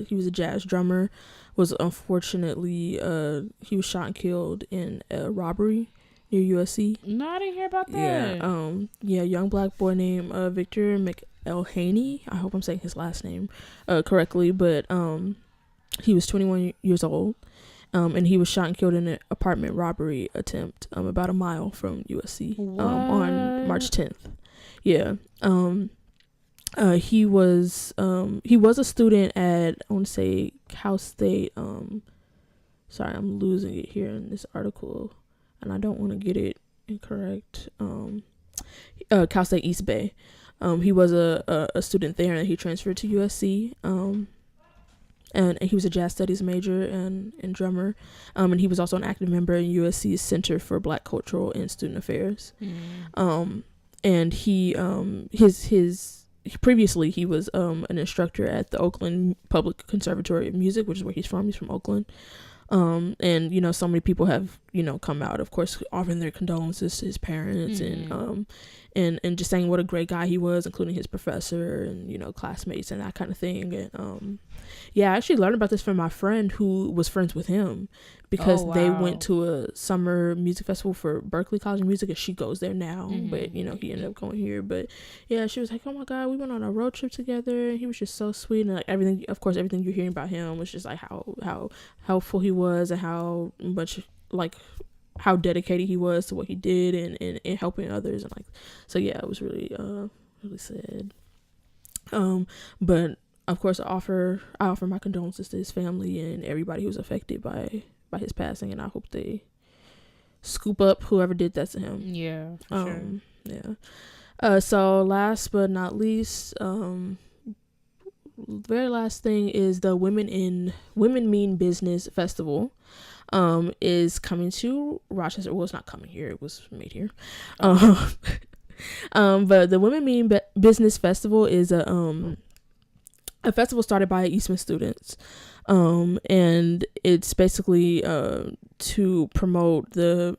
[SPEAKER 1] he was a jazz drummer, was unfortunately he was shot and killed in a robbery near USC.
[SPEAKER 2] No, I didn't hear about that.
[SPEAKER 1] Young black boy named Victor McElhaney. I hope I'm saying his last name correctly, but he was 21 years old. And he was shot and killed in an apartment robbery attempt about a mile from USC on March 10th. Yeah. He was a student at, I want to say, Cal State. Sorry, I'm losing it here in this article, and I don't want to get it incorrect. Cal State East Bay. He was a student there, and he transferred to USC. And he was a jazz studies major and drummer. And he was also an active member in USC's Center for Black Cultural and Student Affairs. And he previously he was an instructor at the Oakland Public Conservatory of Music, which is where he's from. He's from Oakland. And you know, so many people have, you know, come out, of course, offering their condolences to his parents and just saying what a great guy he was, including his professor and, you know, classmates and that kind of thing. And I actually learned about this from my friend who was friends with him, because they went to a summer music festival for Berklee College of Music, and she goes there now. But you know, he ended up going here. But yeah, she was like, oh my god, we went on a road trip together, and he was just so sweet. And like everything you're hearing about him was just like how helpful he was, and how much, like, how dedicated he was to what he did and helping others. And like, so yeah, it was really really sad. But of course, I offer my condolences to his family and everybody who was affected by his passing, and I hope they scoop up whoever did that to him.
[SPEAKER 2] Yeah, for sure.
[SPEAKER 1] Yeah. So last but not least, very last thing is the Women Mean Business Festival is coming to Rochester. Well, it's not coming here, it was made here. But the Women Mean Business Festival is a festival started by Eastman students, and it's basically to promote the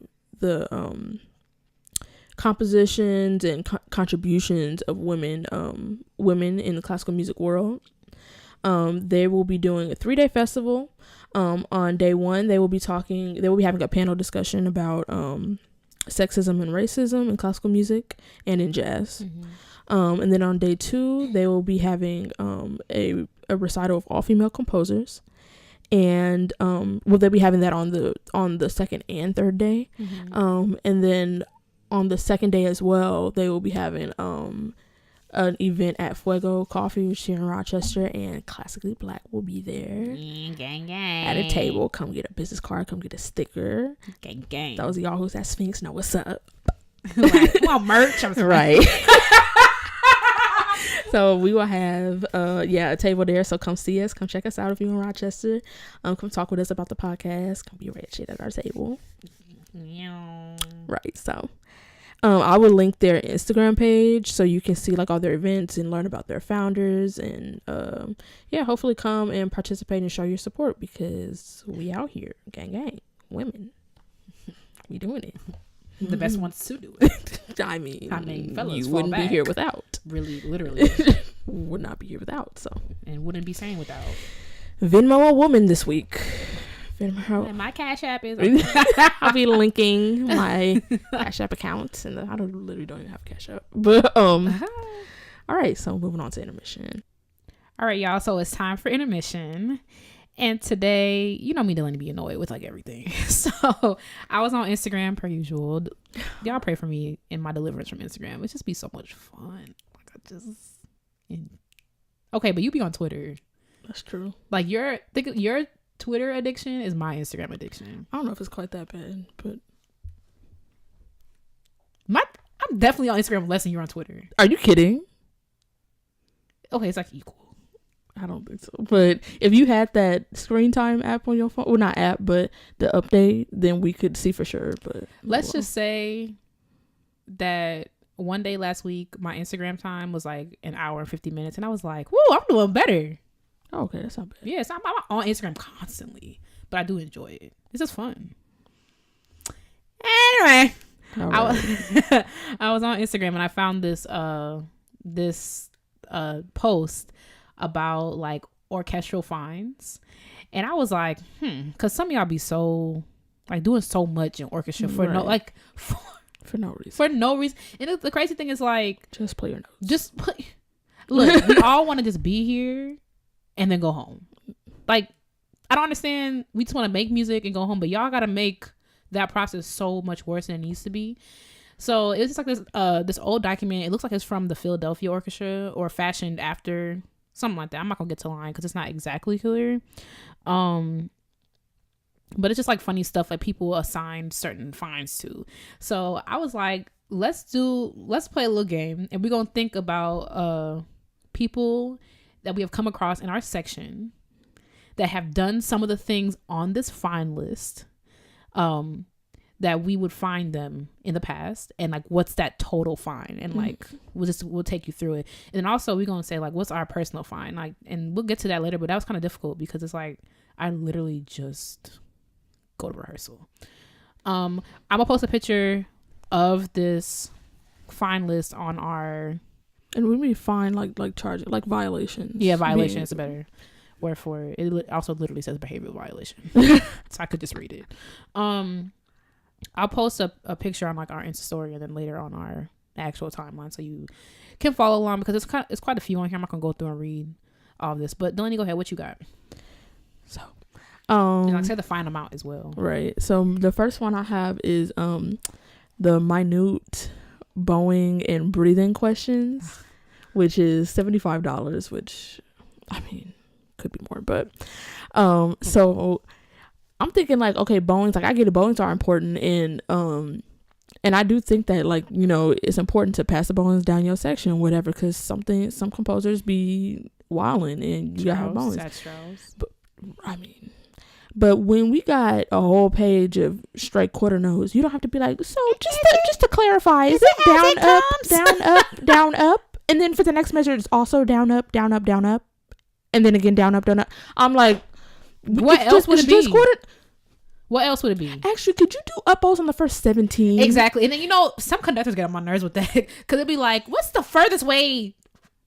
[SPEAKER 1] compositions and contributions of women in the classical music world. They will be doing a 3-day festival. On day 1, they will be having a panel discussion about sexism and racism in classical music and in jazz. And then on day 2, they will be having a recital of all female composers, and they'll be having that on the second and third day. And then on the second day as well, they will be having an event at Fuego Coffee, which is here in Rochester, and Classically Black will be there.
[SPEAKER 2] Gang.
[SPEAKER 1] At a table. Come get a business card, come get a sticker.
[SPEAKER 2] Gang.
[SPEAKER 1] Those of y'all who's at Sphinx know what's up.
[SPEAKER 2] Like, well, merch.
[SPEAKER 1] Right. So we will have a table there. So come see us. Come check us out if you're in Rochester. Come talk with us about the podcast. Come be red shit at our table. Right. So I will link their Instagram page so you can see like all their events and learn about their founders, and hopefully come and participate and show your support, because we out here, gang, women, we doing it.
[SPEAKER 2] The best ones to do it.
[SPEAKER 1] I mean,
[SPEAKER 2] fellas,
[SPEAKER 1] you wouldn't be here without.
[SPEAKER 2] Really, literally.
[SPEAKER 1] Would not be here without. So,
[SPEAKER 2] and wouldn't be saying without.
[SPEAKER 1] Venmo a woman this week.
[SPEAKER 2] Venmo. And my Cash App is.
[SPEAKER 1] I'll be linking my Cash App account, and I literally don't even have a Cash App. But all right. So moving on to intermission.
[SPEAKER 2] All right, y'all. So it's time for intermission. And today, you know me, Dalanie, be annoyed with like everything. So I was on Instagram per usual. Y'all pray for me in my deliverance from Instagram. It just be so much fun. Like okay, but you be on Twitter.
[SPEAKER 1] That's true.
[SPEAKER 2] Like your Twitter addiction is my Instagram addiction.
[SPEAKER 1] I don't know if it's quite that bad, but
[SPEAKER 2] I'm definitely on Instagram less than you're on Twitter.
[SPEAKER 1] Are you kidding?
[SPEAKER 2] Okay, it's like equal.
[SPEAKER 1] I don't think so. But if you had that screen time app on your phone, well, not app, but the update, then we could see for sure. But
[SPEAKER 2] let's just say that one day last week, my Instagram time was like an hour and 50 minutes. And I was like, whoa, I'm doing better.
[SPEAKER 1] Oh, okay, that's not bad.
[SPEAKER 2] Yeah, I'm on Instagram constantly, but I do enjoy it. It's just fun. Anyway, right. I was on Instagram and I found this post about like orchestral finds, and I was like, because some of y'all be so like doing so much in orchestra for no like
[SPEAKER 1] for no reason.
[SPEAKER 2] For no reason. And the crazy thing is like
[SPEAKER 1] just play your notes.
[SPEAKER 2] Just play. Look, we all want to just be here and then go home. Like, I don't understand. We just want to make music and go home, but y'all got to make that process so much worse than it needs to be. So it's just like this old document. It looks like it's from the Philadelphia Orchestra or fashioned after something like that. I'm not gonna get to the line because it's not exactly clear. But it's just like funny stuff like people assigned certain fines to. So I was like, let's play a little game, and we're gonna think about people that we have come across in our section that have done some of the things on this fine list that we would find them in the past, and like what's that total fine, and like we'll take you through it. And then also we're gonna say like what's our personal fine, like, and we'll get to that later, but that was kind of difficult because it's like I literally just go to rehearsal. I'm gonna post a picture of this fine list on our,
[SPEAKER 1] and we may fine like charge like violations.
[SPEAKER 2] Yeah, violation is a better word for it. It also literally says behavioral violation. So I could just read it. I'll post a picture on like our Insta story and then later on our actual timeline so you can follow along because it's quite a few on here. I'm not gonna go through and read all of this, but Dalanie, go ahead. What you got?
[SPEAKER 1] So
[SPEAKER 2] and like say the fine amount as well.
[SPEAKER 1] Right. So the first one I have is the minute bowing and breathing questions, which is $75, which I mean could be more, but so I'm thinking like, okay, bowings, like I get it, bowings are important, and I do think that like, you know, it's important to pass the bowings down your section, whatever, because some composers be wilding and you gotta have bowings. But I mean, but when we got a whole page of straight quarter notes, you don't have to be like, so just to clarify, is it down up, down up, down up, and then for the next measure it's also down up, down up, down up, and then again down up, down up. I'm like,
[SPEAKER 2] what else would it be? What else would it be?
[SPEAKER 1] Actually, could you do up-bows on the first 17?
[SPEAKER 2] Exactly. And then, you know, some conductors get on my nerves with that because it'd be like, what's the furthest way?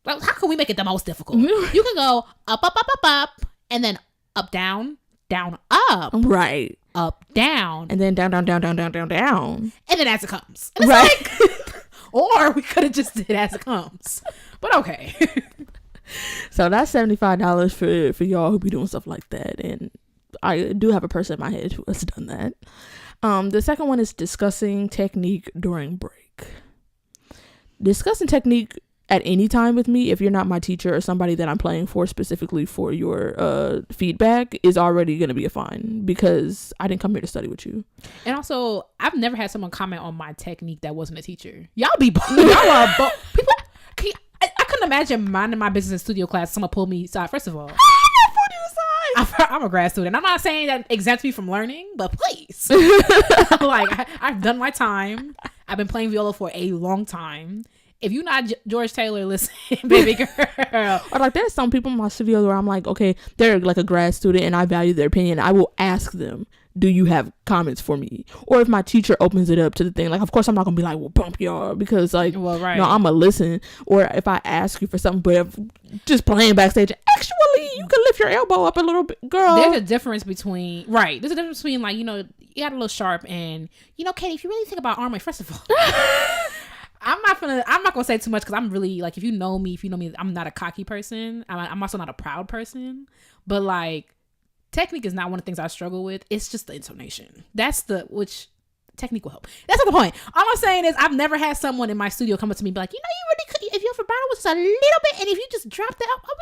[SPEAKER 2] Like, how can we make it the most difficult? You can go up, up, up, up, up, and then up, down, up.
[SPEAKER 1] Right.
[SPEAKER 2] Up, down.
[SPEAKER 1] And then down, down, down, down, down, down, down.
[SPEAKER 2] And then as it comes. And it's right. Like, or we could have just did as it comes. But okay.
[SPEAKER 1] So that's $75 for y'all who be doing stuff like that. And I do have a person in my head who has done that. The second one is discussing technique during break. Discussing technique at any time with me, if you're not my teacher or somebody that I'm playing for specifically for your feedback, is already going to be a fine because I didn't come here to study with you.
[SPEAKER 2] And also, I've never had someone comment on my technique that wasn't a teacher. Y'all are people. I couldn't imagine minding my business in studio class. Someone pulled me aside. First of all, I'm a grad student. I'm not saying that exempts me from learning, but please, like I've done my time. I've been playing viola for a long time. If you're not George Taylor, listen, baby girl.
[SPEAKER 1] Or like there's some people in my studio where I'm like, okay, they're like a grad student and I value their opinion. I will ask them, do you have comments for me? Or if my teacher opens it up to the thing, like of course I'm not gonna be like, well, bump y'all, because like, well, right. No, I'm gonna listen. Or if I ask you for something, but if just playing backstage, actually you can lift your elbow up a little bit, girl.
[SPEAKER 2] There's a difference between like, you know, you got a little sharp and, you know, Katie, if you really think about arm weight, first of all, I'm not gonna say too much because I'm really like, if you know me, I'm not a cocky person. I'm also not a proud person, but like technique is not one of the things I struggle with. It's just the intonation. Which technique will help. That's not the point. All I'm saying is I've never had someone in my studio come up to me and be like, you know, you really could, if your vibrato was just a little bit, and if you just dropped that up, I'll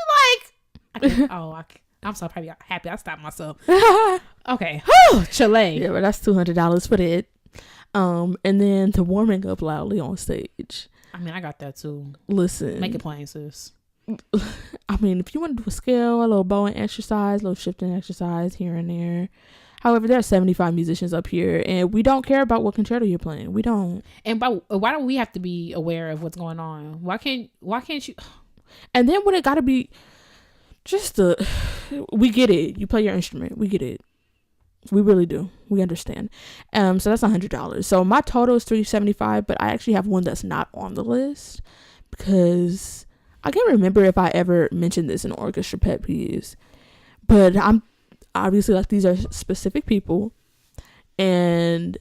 [SPEAKER 2] be like, I'm so happy I stopped myself. Okay. Chile.
[SPEAKER 1] Yeah, but that's $200 for that. And then to warming up loudly on stage.
[SPEAKER 2] I mean, I got that too.
[SPEAKER 1] Listen.
[SPEAKER 2] Make it plain, sis.
[SPEAKER 1] I mean, if you want to do a scale, a little bowing exercise, a little shifting exercise here and there. However, there are 75 musicians up here, and we don't care about what concerto you're playing. We don't.
[SPEAKER 2] And why don't we have to be aware of what's going on? Why can't you?
[SPEAKER 1] And then when it got to be we get it. You play your instrument. We get it. We really do. We understand. So that's $100. So my total is $375, but I actually have one that's not on the list because I can't remember if I ever mentioned this in orchestra pet peeves, but I'm obviously like, these are specific people and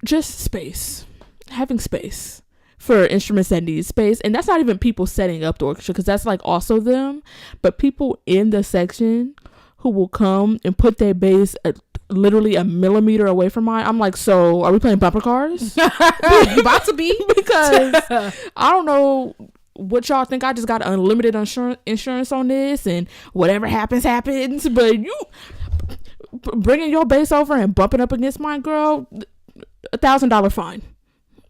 [SPEAKER 1] just space, having space for instruments that need space. And that's not even people setting up the orchestra, because that's like also them, but people in the section who will come and put their bass at literally a millimeter away from mine. I'm like, so are we playing bumper cars?
[SPEAKER 2] You about to be?
[SPEAKER 1] Because I don't know what y'all think. I just got unlimited insurance on this, and whatever happens, but you bringing your bass over and bumping up against mine, girl, $1,000 fine.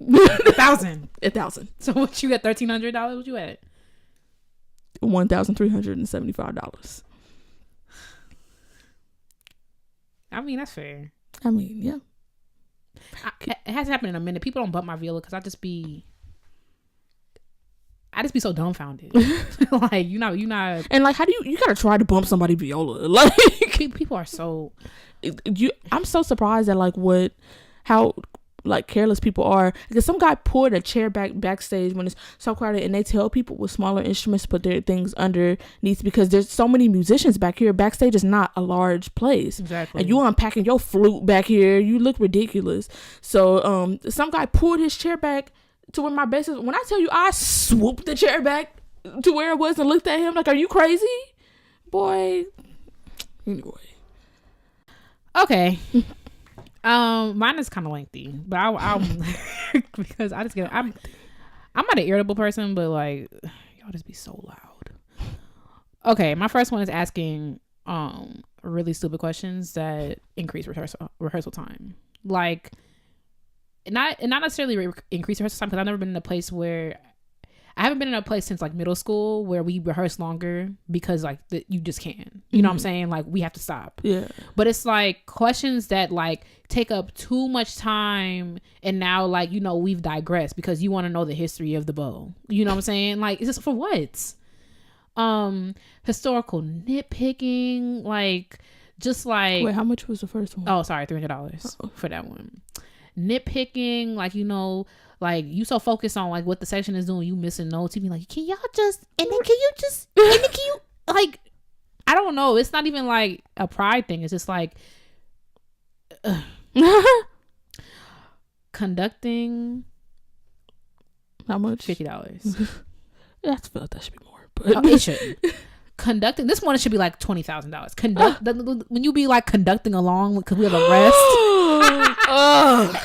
[SPEAKER 1] $1,000. So
[SPEAKER 2] what you got? $1,300? What you at?
[SPEAKER 1] $1,375.
[SPEAKER 2] I mean, that's fair.
[SPEAKER 1] I mean, yeah.
[SPEAKER 2] It hasn't happened in a minute. People don't bump my viola because I just be so dumbfounded. Like, you not.
[SPEAKER 1] And like, how do you gotta try to bump somebody viola? Like,
[SPEAKER 2] people are so.
[SPEAKER 1] I'm so surprised at like how like careless people are, because some guy pulled a chair backstage when it's so crowded, and they tell people with smaller instruments to put their things underneath because there's so many musicians back here. Backstage is not a large place.
[SPEAKER 2] Exactly.
[SPEAKER 1] And you unpacking your flute back here, you look ridiculous. So some guy pulled his chair back to where my bass is. When I tell you, I swooped the chair back to where it was and looked at him like, are you crazy, boy? Anyway.
[SPEAKER 2] Okay. Mine is kind of lengthy, but I'll because I just get I'm not an irritable person, but like, y'all just be so loud. Okay, my first one is asking really stupid questions that increase rehearsal time. Like, not necessarily increase rehearsal time, because I've never been in a place where I haven't been in a place since like middle school where we rehearse longer, because like you just can. You know what I'm saying? Like, we have to stop.
[SPEAKER 1] Yeah. But
[SPEAKER 2] it's like questions that like take up too much time, and now like, you know, we've digressed because you want to know the history of the bow. You know what I'm saying? Like, is this for what? Historical nitpicking, like, just like.
[SPEAKER 1] Wait, how much was the first one?
[SPEAKER 2] Oh, sorry, $300 for that one. Nitpicking, like, you know, like, you so focused on like what the section is doing, you missing notes. You be like, can you like, I don't know. It's not even like a pride thing. It's just like conducting.
[SPEAKER 1] How much?
[SPEAKER 2] $50.
[SPEAKER 1] I feel like that should be more, but
[SPEAKER 2] it shouldn't. Conducting this one, it should be like $20,000. When you be like conducting along because we have a rest.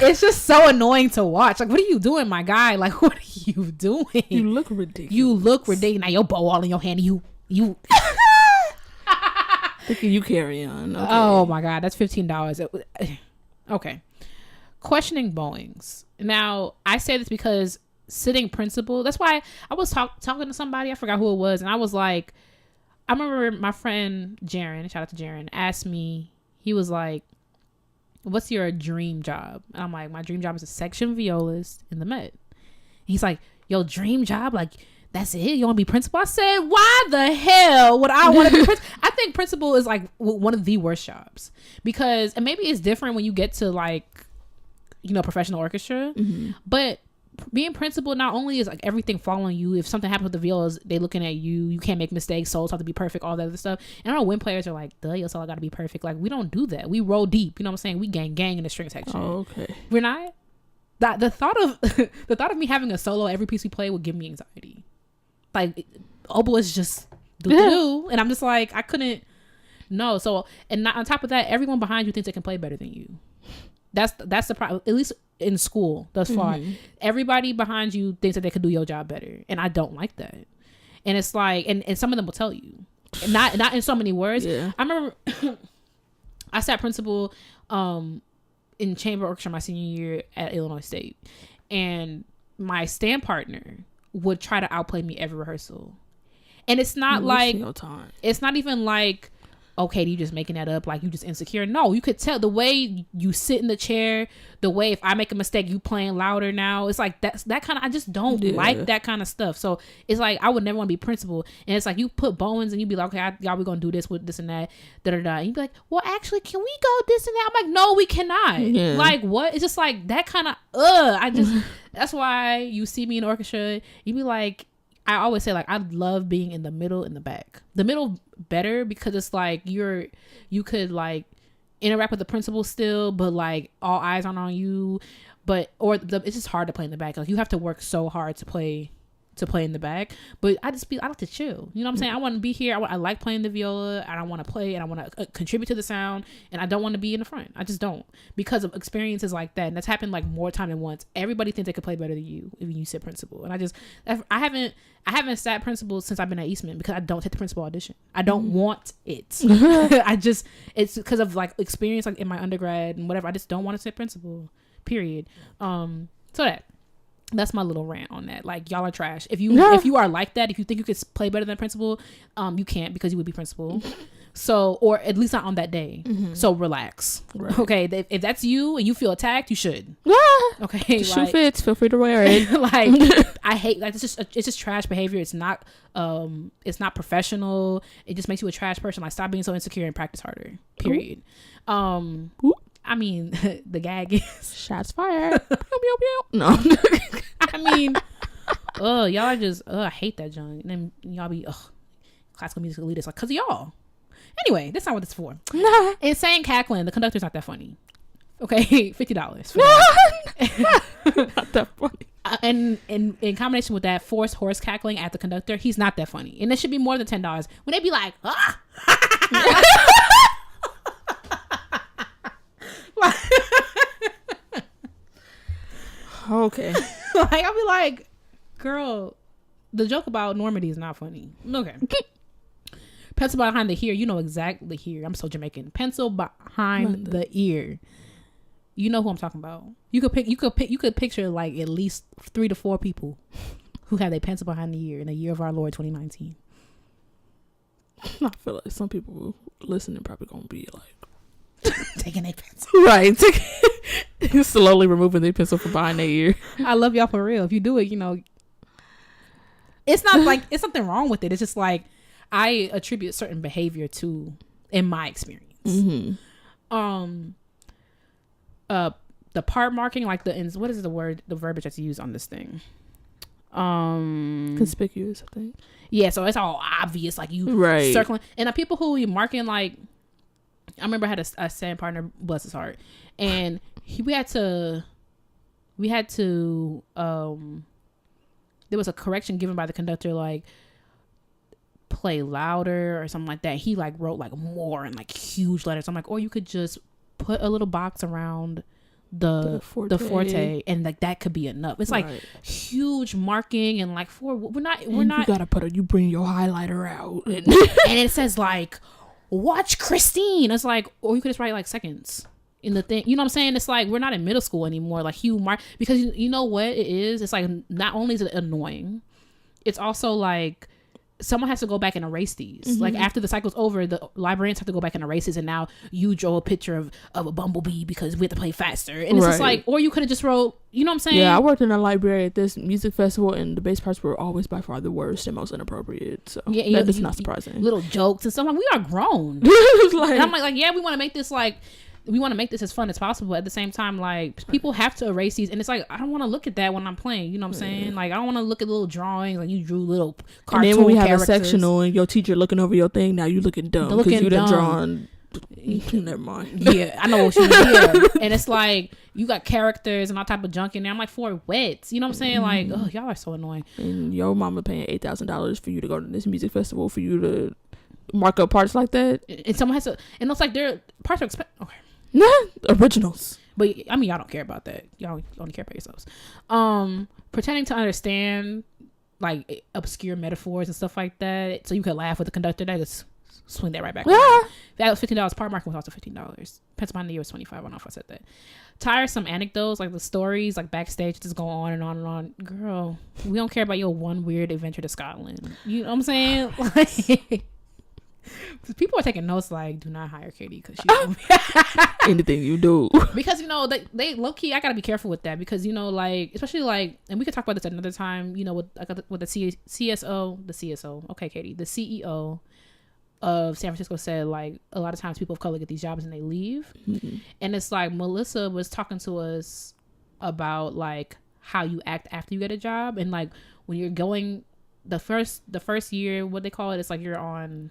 [SPEAKER 2] It's just so annoying to watch. Like, what are you doing, my guy? Like, what are you doing?
[SPEAKER 1] You look ridiculous.
[SPEAKER 2] Now your bow all in your hand. You
[SPEAKER 1] thinking you carry on. Okay.
[SPEAKER 2] Oh my God, that's $15. Okay. Questioning bowings. Now, I say this because sitting principal. That's why I was talking to somebody. I forgot who it was, and I was like, I remember my friend Jaron, shout out to Jaron, asked me, he was like, what's your dream job? And I'm like, my dream job is a section violist in the Met. He's like, your dream job? Like, that's it? You want to be principal? I said, why the hell would I want to be principal? I think principal is like one of the worst jobs, because, and maybe it's different when you get to like, you know, professional orchestra, but being principal, not only is like everything following you, if something happens with the violas, they looking at you can't make mistakes, solos have to be perfect, all that other stuff. And I know when players are like, duh, your solo gotta be perfect. Like, we don't do that. We roll deep, you know what I'm saying? We gang in the string section.
[SPEAKER 1] Oh, okay.
[SPEAKER 2] We're not. The thought of me having a solo every piece we play would give me anxiety. Like, oboe is just do, and I'm just like, I couldn't. No. So, and not, on top of that, everyone behind you thinks they can play better than you. That's the problem. At least in school thus far, everybody behind you thinks that they could do your job better, and I don't like that. And it's like, and some of them will tell you, not in so many words.
[SPEAKER 1] Yeah.
[SPEAKER 2] I remember I sat principal in chamber orchestra my senior year at Illinois State, and my stand partner would try to outplay me every rehearsal, and it's not like it's not even like, okay, you just making that up, like you just insecure. No, you could tell the way you sit in the chair, the way if I make a mistake, you playing louder now. It's like that kind of, I just don't like that kind of stuff. So it's like, I would never want to be principal. And it's like, you put Bowens and you be like, okay, y'all, we're going to do this with this and that, And you'd be like, well, actually, can we go this and that? I'm like, no, we cannot. Yeah. Like, what? It's just like that kind of, that's why you see me in orchestra, you be like, I always say, like, I love being in the middle and the back. The middle better, because it's like you could like interact with the principal still, but like all eyes aren't on you. It's just hard to play in the back. Like you have to work so hard to play in the back. But I like to chill. You know what I'm saying? I want to be here. I like playing the viola, and I want to play, and I want to contribute to the sound, and I don't want to be in the front. I just don't, because of experiences like that. And that's happened like more time than once. Everybody thinks they could play better than you if you sit principal. And I haven't sat principal since I've been at Eastman, because I don't take the principal audition. I don't want it. It's because of like experience, like in my undergrad and whatever. I just don't want to sit principal, period. So that's my little rant on that. Like, y'all are trash. If you are like that, if you think you could play better than principal, you can't, because you would be principal. So, or at least not on that day. So relax. Right. Okay, if that's you and you feel attacked, you should. Okay,
[SPEAKER 1] the shoe fits. Feel free to wear it.
[SPEAKER 2] Like, I hate, like, it's just trash behavior. It's not professional. It just makes you a trash person. Like, stop being so insecure and practice harder. Period.
[SPEAKER 1] Ooh.
[SPEAKER 2] I mean, the gag is
[SPEAKER 1] shots fired. Pew, pew, pew. No.
[SPEAKER 2] I mean, y'all are just, I hate that junk. And then y'all be, classical music elitists, like, because of y'all. Anyway, that's not what it's for. Insane cackling. The conductor's not that funny. Okay, $50.
[SPEAKER 1] Not that funny.
[SPEAKER 2] And in combination with that forced horse cackling at the conductor, he's not that funny. And it should be more than $10. When they be like,
[SPEAKER 1] okay.
[SPEAKER 2] Like, I'll be like, girl, the joke about Normandy is not funny. Okay. Pencil behind the ear. You know exactly here. I'm so Jamaican. Pencil behind the ear. You know who I'm talking about. You could picture like at least 3 to 4 people who have their pencil behind the ear in the year of our Lord 2019.
[SPEAKER 1] I feel like some people listening probably gonna be like
[SPEAKER 2] taking their pencil.
[SPEAKER 1] Right. Slowly removing their pencil from behind their ear.
[SPEAKER 2] I love y'all for real. If you do it, you know, it's not like it's something wrong with it. It's just like I attribute certain behavior to, in my experience.
[SPEAKER 1] Mm-hmm.
[SPEAKER 2] The part marking, like what is the verbiage that's used on this thing?
[SPEAKER 1] Conspicuous, I think.
[SPEAKER 2] Yeah, so it's all obvious, like you circling. And the people who you marking, like, I remember I had a sand partner, bless his heart, and we had to there was a correction given by the conductor, like play louder or something like that. He like wrote like more in like huge letters. I'm like, or you could just put a little box around the forte and like that could be enough. It's like huge marking and like we're not
[SPEAKER 1] you gotta you bring your highlighter out and
[SPEAKER 2] it says like watch Christine. It's like, or you could just write like seconds in the thing. You know what I'm saying? It's like we're not in middle school anymore. Like you mark, because you know what it is. It's like not only is it annoying, it's also like someone has to go back and erase these. Mm-hmm. Like after the cycle's over, the librarians have to go back and erase it. And now you draw a picture of a bumblebee because we have to play faster. And it's just like, or you could have just wrote, you know what I'm saying?
[SPEAKER 1] Yeah, I worked in a library at this music festival, and the bass parts were always by far the worst and most inappropriate. So yeah, that is not surprising.
[SPEAKER 2] Little jokes and stuff. Like, we are grown. And I'm like, yeah, we want to make this like, we want to make this as fun as possible, but at the same time, like, people have to erase these, and it's like, I don't want to look at that when I'm playing, you know what I'm saying? Like, I don't want to look at little drawings, like, you drew little cartoon
[SPEAKER 1] and then when we have
[SPEAKER 2] characters.
[SPEAKER 1] a sectional and your teacher looking over your thing, now you looking dumb because you done drawn. Never mind.
[SPEAKER 2] Yeah, I know what you mean. Yeah. And it's like, you got characters and all type of junk in there. I'm like, for what? You know what I'm saying? Like, oh, y'all are so annoying.
[SPEAKER 1] And your mama paying $8,000 for you to go to this music festival, for you to mark up parts like that.
[SPEAKER 2] And someone has to, and it's like, their parts are expensive. Okay.
[SPEAKER 1] Originals.
[SPEAKER 2] But I mean, y'all don't care about that. Y'all only care about yourselves. Pretending to understand like obscure metaphors and stuff like that, so you could laugh with the conductor. That just swing that right back. That was $15. Part marking was also $15. Pencil behind the ear was $25. I don't know if I said that. Tiresome anecdotes, like the stories, like backstage, just go on and on and on. Girl, we don't care about your one weird adventure to Scotland. You know what I'm saying? Like, people are taking notes like, do not hire Katie because she
[SPEAKER 1] anything you do,
[SPEAKER 2] because you know they low key. I gotta be careful with that because you know, like, especially like, and we could talk about this another time. You know, with the CSO. Okay, Katie, the CEO of San Francisco said like a lot of times people of color get these jobs and they leave, and it's like Melissa was talking to us about like how you act after you get a job, and like when you're going the first year, what they call it, it's like you're on.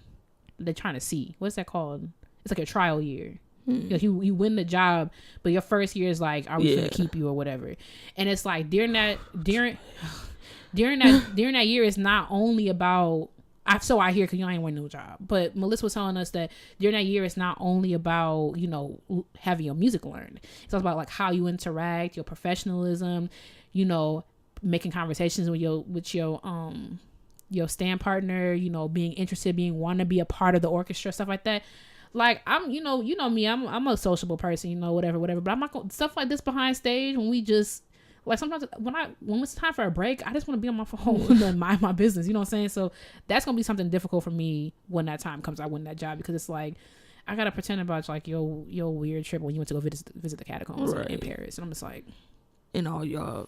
[SPEAKER 2] They're trying to see, what's that called? It's like a trial year. Like you win the job, but your first year is like, are we gonna keep you or whatever? And it's like during that year, it's not only about. So I hear, because you ain't win no job. But Melissa was telling us that during that year, it's not only about, you know, having your music learned. It's also about like how you interact, your professionalism, you know, making conversations with your stand partner, you know, being interested, wanting to be a part of the orchestra, stuff like that. Like I'm, you know me, I'm a sociable person, you know, whatever. But I'm not going stuff like this behind stage when we just. Like sometimes when it's time for a break, I just want to be on my phone and mind my business. You know what I'm saying? So that's gonna be something difficult for me when that time comes. I win that job, because it's like I gotta pretend about like your weird trip when you went to go visit the catacombs in Paris, and I'm just like,
[SPEAKER 1] and all your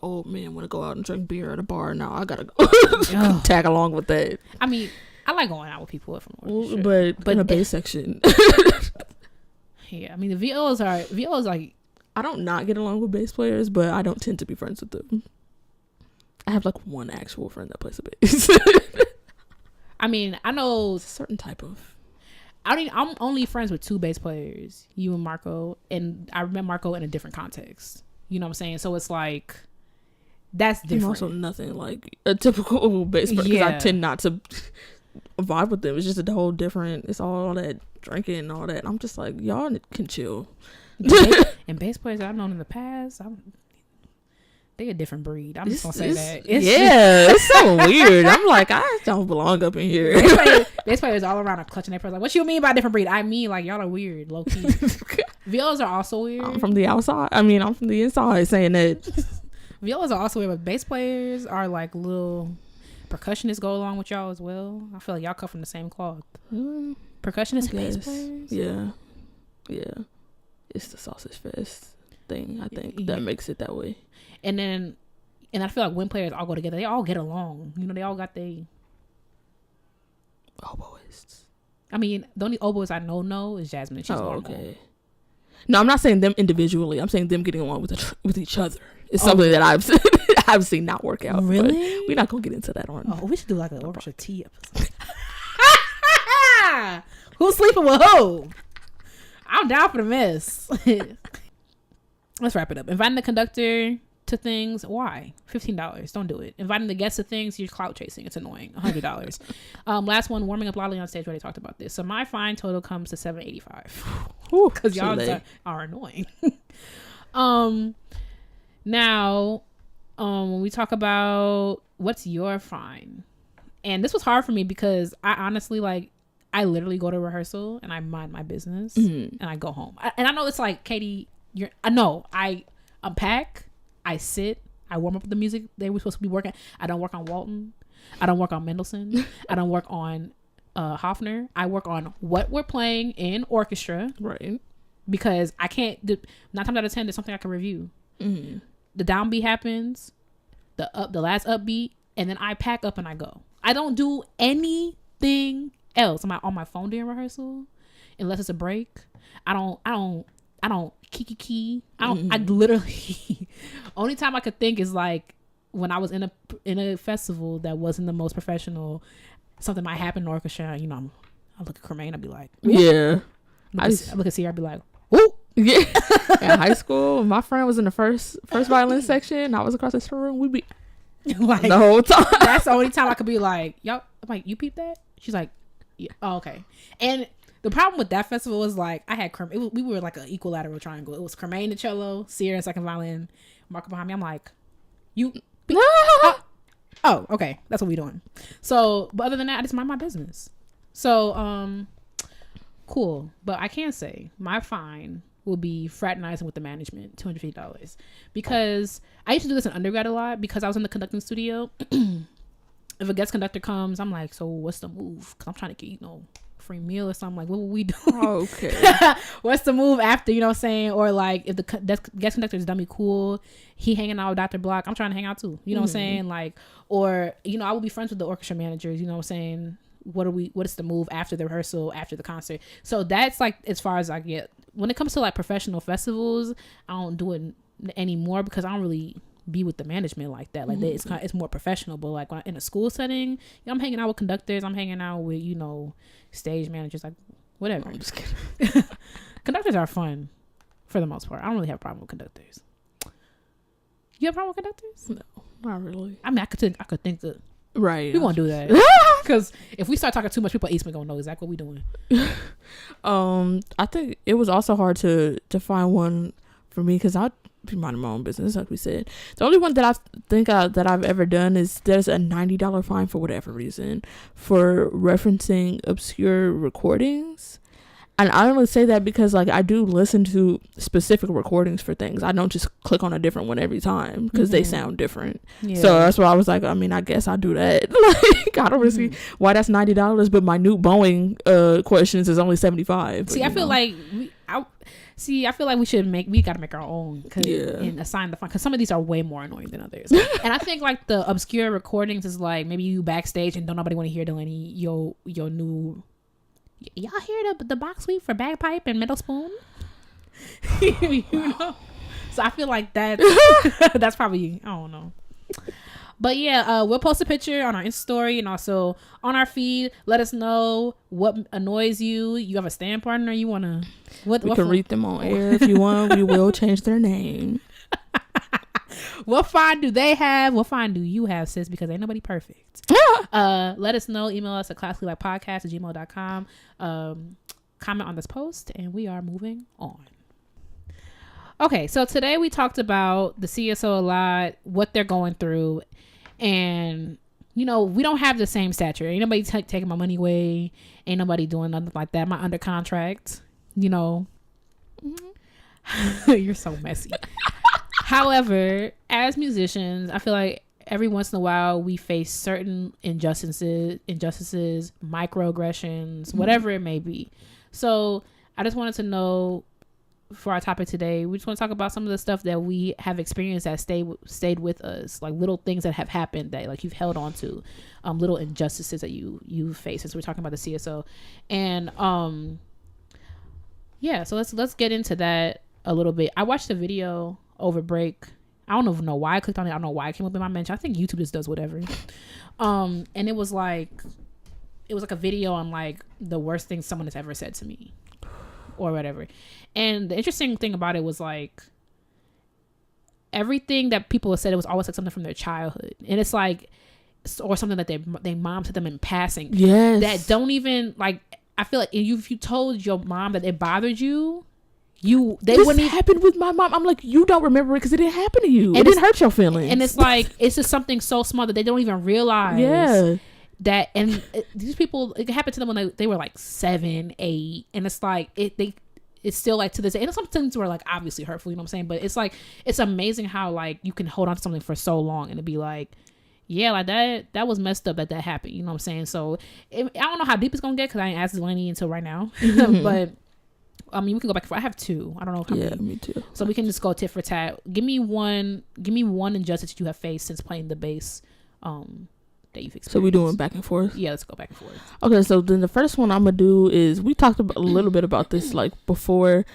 [SPEAKER 1] old men want to go out and drink beer at a bar. Now I gotta go tag along with that.
[SPEAKER 2] I mean, I like going out with people from orchestra,
[SPEAKER 1] but in a bass section.
[SPEAKER 2] Yeah, I mean the VOs like.
[SPEAKER 1] I don't not get along with bass players, but I don't tend to be friends with them. I have like one actual friend that plays the bass.
[SPEAKER 2] I mean, I know
[SPEAKER 1] a certain type of.
[SPEAKER 2] I'm only friends with 2 bass players, you and Marco, and I met Marco in a different context. You know what I'm saying? So it's like that's different.
[SPEAKER 1] I'm also nothing like a typical bass player, because I tend not to vibe with them. It's just a whole different. It's all that drinking and all that. I'm just like, y'all can chill.
[SPEAKER 2] And bass players I've known in the past, they a different breed. I'm just gonna say that.
[SPEAKER 1] It's so weird. I'm like, I don't belong up in here.
[SPEAKER 2] Bass players all around are clutching their pearls. Like, what you mean by different breed? I mean, like, y'all are weird, low key. Violas are also weird.
[SPEAKER 1] I'm from the outside. I mean, I'm from the inside saying that.
[SPEAKER 2] Violas are also weird, but bass players are like little percussionists go along with y'all as well. I feel like y'all come from the same cloth. Percussionists and bass players.
[SPEAKER 1] Yeah. It's the sausage fest thing, I think, that makes it that way.
[SPEAKER 2] And I feel like when players all go together, they all get along. You know, they all got they
[SPEAKER 1] oboists.
[SPEAKER 2] I mean, the only oboist I know is Jasmine. She's okay.
[SPEAKER 1] No, I'm not saying them individually. I'm saying them getting along with each other. It's something that I've seen not work out.
[SPEAKER 2] Really?
[SPEAKER 1] We're not gonna get into that on.
[SPEAKER 2] Oh, we should do like an orchestra tea episode. Who's sleeping with who? I'm down for the mess. Let's wrap it up. Inviting the conductor to things, why? $15. Don't do it. Inviting the guests to things, you're clout chasing. It's annoying. $100. Last one, warming up loudly on stage. We already talked about this. So my fine total comes to $785. Because y'all are annoying. Now, when we talk about what's your fine, and this was hard for me because I honestly I literally go to rehearsal and I mind my business and I go home. And I know it's like, Katie, I unpack, I sit, I warm up with the music they were supposed to be working. I don't work on Walton. I don't work on Mendelssohn. I don't work on Hofner. I work on what we're playing in orchestra.
[SPEAKER 1] Right.
[SPEAKER 2] Because I can't, 9 times out of 10, there's something I can review. Mm-hmm. The downbeat happens, the last upbeat, and then I pack up and I go. I don't do anything else. I'm on my phone during rehearsal, unless it's a break. I don't kiki. I literally only time I could think is like when I was in a festival that wasn't the most professional. Something might happen in orchestra. You know, I look at Cremain. I'd be like, whoop.
[SPEAKER 1] Yeah.
[SPEAKER 2] I look at Sierra. I'd be like, whoop.
[SPEAKER 1] Yeah. In high school, my friend was in the first violin section. I was across the room. We'd be like the whole time.
[SPEAKER 2] That's the only time I could be like, yo. I'm like, you peep that? She's like, yeah. Oh, okay. And the problem with that festival was like I had we were like an equilateral triangle. It was Cremain the cello, Sierra second violin, Marco behind me. I'm like, you. Oh, okay. That's what we doing. So, but other than that, I just mind my business. So, cool. But I can say my fine will be fraternizing with the management, $250, because I used to do this in undergrad a lot because I was in the conducting studio. If a guest conductor comes, I'm like, so what's the move? Because I'm trying to get, free meal or something. Like, what will we do?
[SPEAKER 1] Okay.
[SPEAKER 2] What's the move after, you know what I'm saying? Or like, if the guest conductor is dummy cool, he hanging out with Dr. Block, I'm trying to hang out too. You know what I'm saying? Like, or, I will be friends with the orchestra managers, you know what I'm saying? What is the move after the rehearsal, after the concert? So that's like as far as I get. When it comes to like professional festivals, I don't do it anymore because I don't really be with the management like that. Like it's more professional. But like when in a school setting, I'm hanging out with conductors, I'm hanging out with stage managers, like whatever.
[SPEAKER 1] I'm just kidding.
[SPEAKER 2] Conductors are fun for the most part. I don't really have a problem with conductors. You have a problem with conductors?
[SPEAKER 1] No, not really.
[SPEAKER 2] I mean, I could think that.
[SPEAKER 1] Right.
[SPEAKER 2] We won't do that. Because if we start talking too much, people at Eastman gonna know exactly what we doing.
[SPEAKER 1] I think it was also hard to find one for me because I be minding my own business, like we said. The only one that I think that I've ever done is there's a $90 fine for whatever reason for referencing obscure recordings. And I only say that because like I do listen to specific recordings for things. I don't just click on a different one every time because they sound different. Yeah. So that's why I was like, I mean, I guess I'll do that. Like I don't really see why that's $90, but my new Boeing questions is only $75.
[SPEAKER 2] See, I feel like we gotta make our own and assign the fine because some of these are way more annoying than others. And I think like the obscure recordings is like maybe you backstage and don't nobody want to hear Dalanie your new. Y'all hear the box suite for bagpipe and middle spoon? You know? So I feel like that's probably, I don't know. But yeah, we'll post a picture on our Insta story and also on our feed. Let us know what annoys you. You have a stand partner you want to...
[SPEAKER 1] We can read them on air if you want. We will change their name.
[SPEAKER 2] What fine do they have? What fine do you have, sis? Because ain't nobody perfect. Let us know. Email us at classicallylikepodcast@gmail.com. Comment on this post, and we are moving on. Okay, so today we talked about the CSO a lot, what they're going through, and you know we don't have the same stature. Ain't nobody taking my money away. Ain't nobody doing nothing like that. My under contract, you know. You're so messy. However, as musicians, I feel like every once in a while we face certain injustices, microaggressions, whatever it may be. So I just wanted to know for our topic today, we just want to talk about some of the stuff that we have experienced that stayed with us, like little things that have happened that like you've held on to, little injustices that you face. Since we're talking about the CSO, and yeah, so let's get into that a little bit. I watched a video over break. I don't even know why I clicked on it. I don't know why it came up in my mention. I think YouTube just does whatever. And it was like a video on like the worst thing someone has ever said to me or whatever. And the interesting thing about it was like everything that people have said, it was always like something from their childhood. And it's like, or something that they mom said them in passing.
[SPEAKER 1] Yes.
[SPEAKER 2] That don't even like, I feel like if you told your mom that it bothered you, this wouldn't happen with my mom. I'm like, you don't remember it because it didn't happen to you. It didn't hurt your feelings. And it's like, it's just something so small that they don't even realize. Yeah. That, and these people, it happened to them when they were like 7, 8, and it's like it's still like to this day. And some things were like obviously hurtful, you know what I'm saying? But it's like, it's amazing how like you can hold on to something for so long and it'd be like, yeah, like that was messed up that happened, you know what I'm saying? So I don't know how deep it's gonna get because I ain't asked Dalanie until right now. But I mean, we can go back and forth. I have 2. I don't know how many.
[SPEAKER 1] Me too.
[SPEAKER 2] So we can just go tit for tat. Give me one injustice that you have faced since playing the bass that you've experienced.
[SPEAKER 1] So we're doing back and forth?
[SPEAKER 2] Yeah, let's go back and forth.
[SPEAKER 1] Okay, so then the first one I'm going to do is, we talked about a little bit about this like before,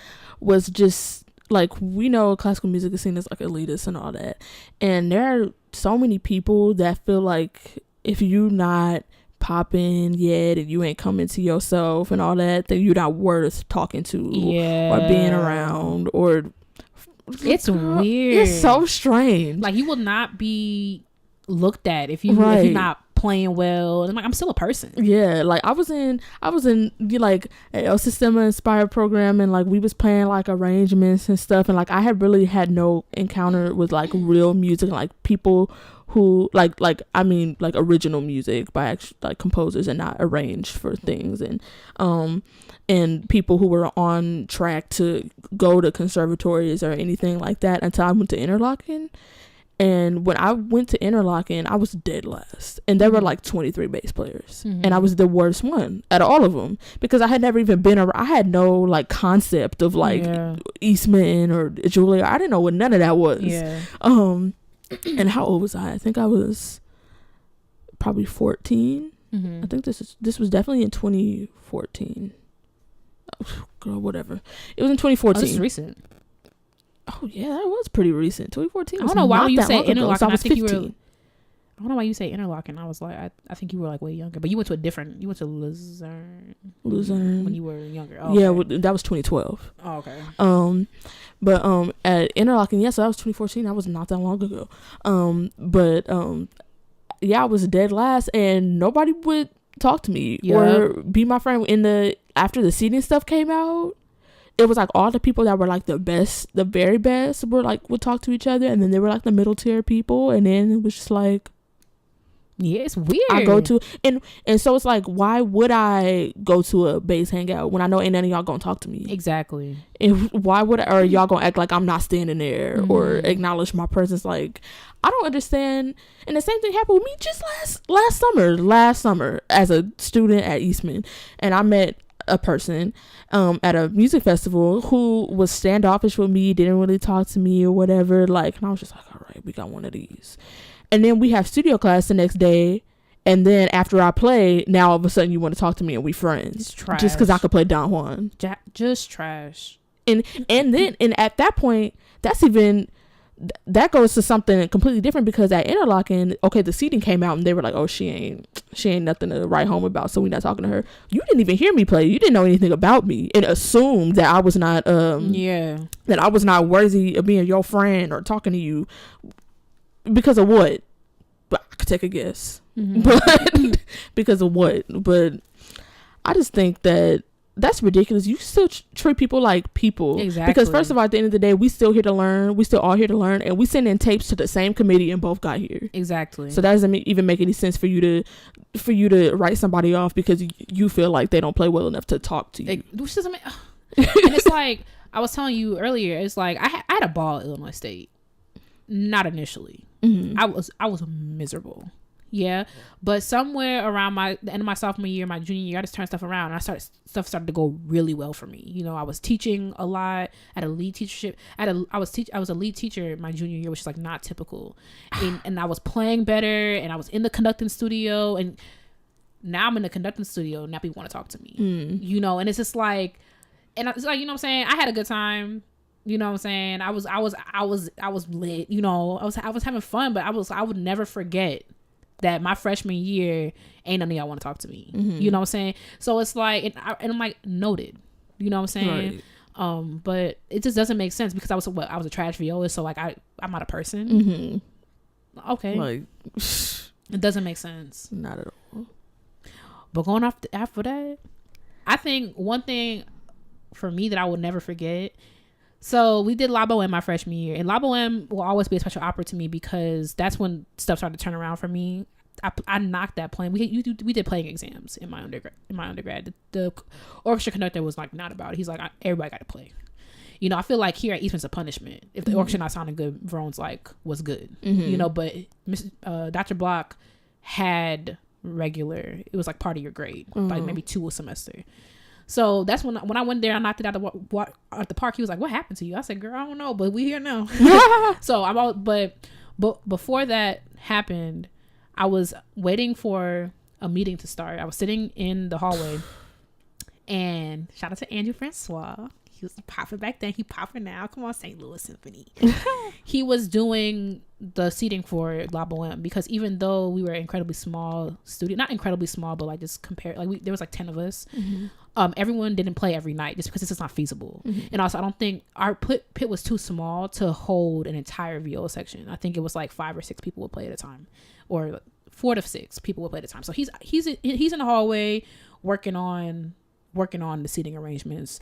[SPEAKER 1] was just like, we know classical music is seen as like elitist and all that. And there are so many people that feel like if you not popping yet and you ain't coming to yourself and all that, then you're not worth talking to or being around. Or
[SPEAKER 2] it's weird.
[SPEAKER 1] It's so strange.
[SPEAKER 2] Like you will not be looked at if you're not playing well. And I'm like, I'm still a person.
[SPEAKER 1] Yeah, like I was in like a Sistema inspired program, and like we was playing like arrangements and stuff, and like I had really had no encounter with like real music, like people who like I mean like original music by actual like composers and not arranged for things, and people who were on track to go to conservatories or anything like that until I went to Interlochen. And when I went to Interlochen, I was dead last. And there were like 23 bass players. Mm-hmm. And I was the worst one out of all of them. Because I had never even been around. I had no like concept of like Eastman or Julia. I didn't know what none of that was. Yeah. And how old was I? I think I was probably 14. Mm-hmm. I think this was definitely in 2014. Oh, girl, whatever. It was in 2014.
[SPEAKER 2] Oh, this is recent.
[SPEAKER 1] Oh yeah, that was pretty recent. 2014.
[SPEAKER 2] I don't know why you say Interlochen.
[SPEAKER 1] So I was 15.
[SPEAKER 2] I don't know why you say Interlochen. I was like, I think you were like way younger, but you went to Luzerne when you were younger. Oh,
[SPEAKER 1] yeah,
[SPEAKER 2] okay.
[SPEAKER 1] that was 2012.
[SPEAKER 2] Oh, okay.
[SPEAKER 1] But at Interlochen, yes, that was 2014. That was not that long ago. Yeah, I was dead last, and nobody would talk to me or be my friend. After the seating stuff came out, it was like all the people that were like the best, the very best, would talk to each other, and then they were like the middle tier people, and then it was just like,
[SPEAKER 2] yeah, it's weird.
[SPEAKER 1] I go to and so it's like, why would I go to a base hangout when I know ain't none of y'all gonna talk to me?
[SPEAKER 2] Exactly.
[SPEAKER 1] And why would or y'all gonna act like I'm not standing there or acknowledge my presence? Like, I don't understand. And the same thing happened with me just last summer as a student at Eastman, and I met a person at a music festival who was standoffish with me, didn't really talk to me or whatever. Like, and I was just like, all right, we got one of these. And then we have studio class the next day, and then after I play, now all of a sudden you want to talk to me and we friends just because I could play Don Juan.
[SPEAKER 2] Just trash.
[SPEAKER 1] And then at that point, that goes to something completely different, because at Interlochen, okay, the seating came out and they were like, oh, she ain't nothing to write home about, so we're not talking to her. You didn't even hear me play. You didn't know anything about me, and assumed that I was not that I was not worthy of being your friend or talking to you. Because of what? But I could take a guess. But because of what? But I just think that's ridiculous. You still treat people like people.
[SPEAKER 2] Exactly.
[SPEAKER 1] Because first of all, at the end of the day, we still here to learn. We still all here to learn, and we send in tapes to the same committee and both got here. Exactly. So that doesn't even make any sense for you to write somebody off because you feel like they don't play well enough to talk to you.
[SPEAKER 2] Which doesn't make. And it's like I was telling you earlier. It's like I had a ball at Illinois State. Not initially. I was miserable. Yeah. But somewhere around the end of my sophomore year, my junior year, I just turned stuff around, and stuff started to go really well for me. You know, I was teaching a lot at a lead teachership. I was a lead teacher my junior year, which is like not typical. And I was playing better, and I was in the conducting studio, and now I'm in the conducting studio, and now people want to talk to me. You know, and it's just like, and it's like, you know what I'm saying? I had a good time. You know what I'm saying? I was lit. You know, I was having fun, but I would never forget that my freshman year ain't none of y'all want to talk to me. You know what I'm saying? So it's like, and I'm like, noted. You know what I'm saying? Right. But it just doesn't make sense because I was a trash violist, so like I'm not a person. Okay. Like, it doesn't make sense. Not at all. But going after that, I think one thing for me that I will never forget. So we did La Boheme my freshman year, and La Boheme will always be a special opera to me because that's when stuff started to turn around for me. I knocked that playing. We did playing exams in my undergrad. The orchestra conductor was like not about it. He's like, everybody got to play. You know, I feel like here at Eastman's a punishment. If the orchestra not sounding good, Veron's like, was good. You know, but Dr. Block had regular. It was like part of your grade, like maybe 2 a semester. So that's when I went there, I knocked it out at the park. He was like, "What happened to you?" I said, "Girl, I don't know, but we here now." So I'm all, but before that happened, I was waiting for a meeting to start. I was sitting in the hallway, and shout out to Andrew Francois. He was popping back then. He popping now. Come on, St. Louis Symphony. He was doing the seating for La Boheme because even though we were incredibly small studio, not incredibly small, but like just compare, like there was like 10 of us. Everyone didn't play every night just because it's just not feasible. And also, I don't think our pit was too small to hold an entire viola section. I think it was like 5 or 6 people would play at a time, or 4 to 6 people would play at a time. So he's in the hallway working on the seating arrangements.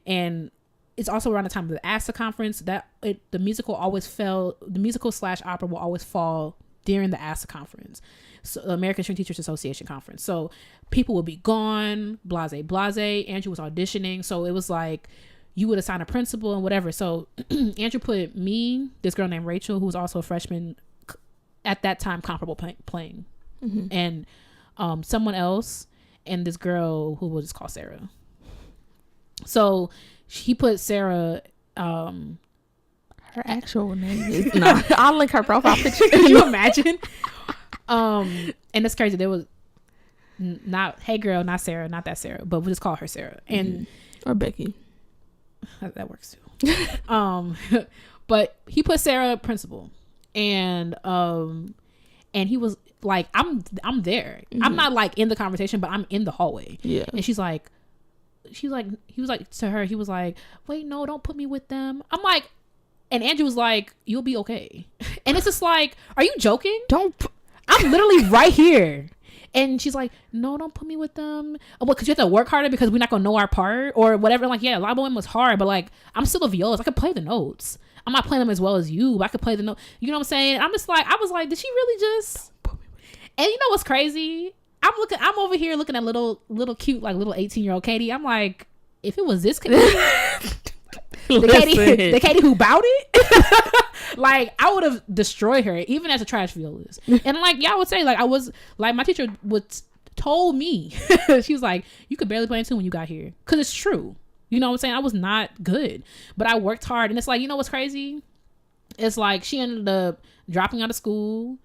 [SPEAKER 2] And it's also around the time of the ASA conference that the musical / opera will always fall during the ASA conference, so the American String Teachers Association conference. So people would be gone, blase. Andrew was auditioning, so it was like you would assign a principal and whatever. So Andrew put me, this girl named Rachel, who was also a freshman at that time, comparable playing, and someone else, and this girl who we'll just call Sarah. So he put Sarah, her
[SPEAKER 1] actual name is not. I'll link her profile picture.
[SPEAKER 2] Can you imagine? And it's crazy. There was not, hey girl, not Sarah, not that Sarah, but we'll just call her Sarah. And
[SPEAKER 1] or Becky.
[SPEAKER 2] That works too. But he put Sarah principal, and and he was like, I'm there. I'm not like in the conversation, but I'm in the hallway.
[SPEAKER 1] Yeah.
[SPEAKER 2] And he was like to her, he was like, wait, no, don't put me with them. I'm like, and Andrew was like, you'll be okay. And it's just like, are you joking? I'm literally right here. And she's like, no, don't put me with them. Well, because you have to work harder because we're not going to know our part or whatever. Like, yeah, La Boheme was hard, but like, I'm still a violist. I could play the notes. I'm not playing them as well as you, but I could play the note. You know what I'm saying? I'm just like, I was like, did she really just... And you know what's crazy? I'm over here looking at little cute, like little 18-year-old Katie. I'm like, if it was this Katie... the Katie who bowed it, like I would have destroyed her even as a trash violist. And like y'all would say, like I was like, my teacher told me she was like, you could barely play a tune when you got here, because it's true. You know what I'm saying? I was not good, but I worked hard. And it's like, you know what's crazy? It's like she ended up dropping out of school.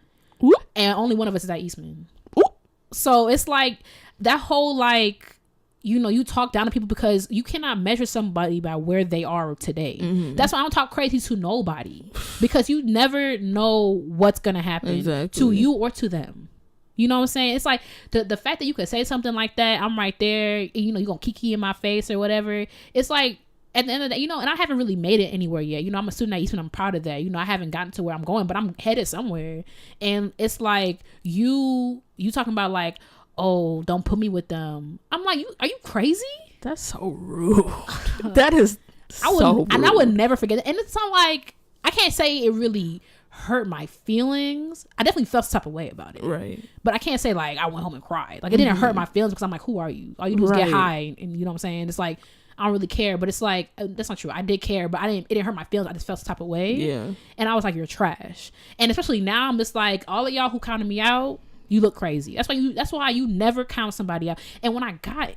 [SPEAKER 2] Ooh. And only one of us is at Eastman. Ooh. So it's like that whole like, you know, you talk down to people because you cannot measure somebody by where they are today. Mm-hmm. That's why I don't talk crazy to nobody, because you never know what's going to happen to you or to them. You know what I'm saying? It's like the fact that you could say something like that, I'm right there, you know, you're going to kiki in my face or whatever. It's like, at the end of the day, you know, and I haven't really made it anywhere yet. You know, I'm a student at Eastman. I'm proud of that. You know, I haven't gotten to where I'm going, but I'm headed somewhere. And it's like, you talking about like, oh, don't put me with them. I'm like, are you crazy?
[SPEAKER 1] That's so rude. That is so rude.
[SPEAKER 2] And I would never forget it. And it's not like, I can't say it really hurt my feelings. I definitely felt some type of way about it. Right. But I can't say like I went home and cried. Like it didn't hurt my feelings, because I'm like, who are you? All you do is get high, and you know what I'm saying? It's like, I don't really care. But it's like, that's not true. I did care, but it didn't hurt my feelings. I just felt some type of way. Yeah. And I was like, you're trash. And especially now, I'm just like, all of y'all who counted me out, you look crazy. That's why you never count somebody out. And when I got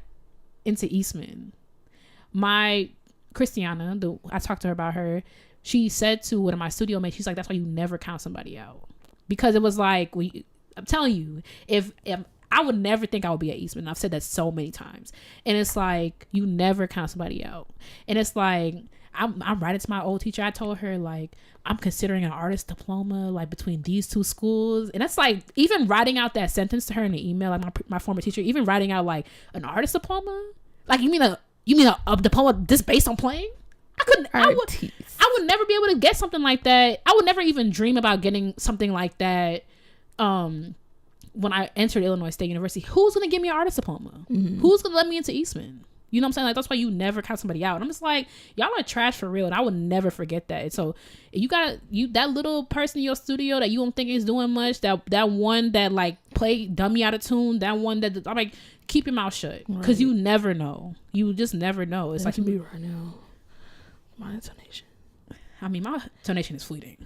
[SPEAKER 2] into Eastman, my Christiana, I talked to her about her, she said to one of my studio mates, she's like, that's why you never count somebody out. Because it was like, I'm telling you, if I would never think I would be at Eastman. I've said that so many times. And it's like, you never count somebody out. And it's like, I'm writing to my old teacher. I told her, like, I'm considering an artist diploma, like, between these two schools. And that's like, even writing out that sentence to her in the email, like my former teacher, even writing out like an artist diploma. Like, you mean a diploma just based on playing? I would never be able to get something like that. I would never even dream about getting something like that. When I entered Illinois State University, who's going to give me an artist diploma? Mm-hmm. Who's going to let me into Eastman? You know what I'm saying? Like, that's why you never count somebody out. And I'm just like, y'all are trash for real. And I would never forget that. And so that little person in your studio that you don't think is doing much, that one that like play dummy out of tune, that one that I'm like, keep your mouth shut. Because you never know. You just never know. It's like me right now. My intonation. I mean, my intonation is fleeting.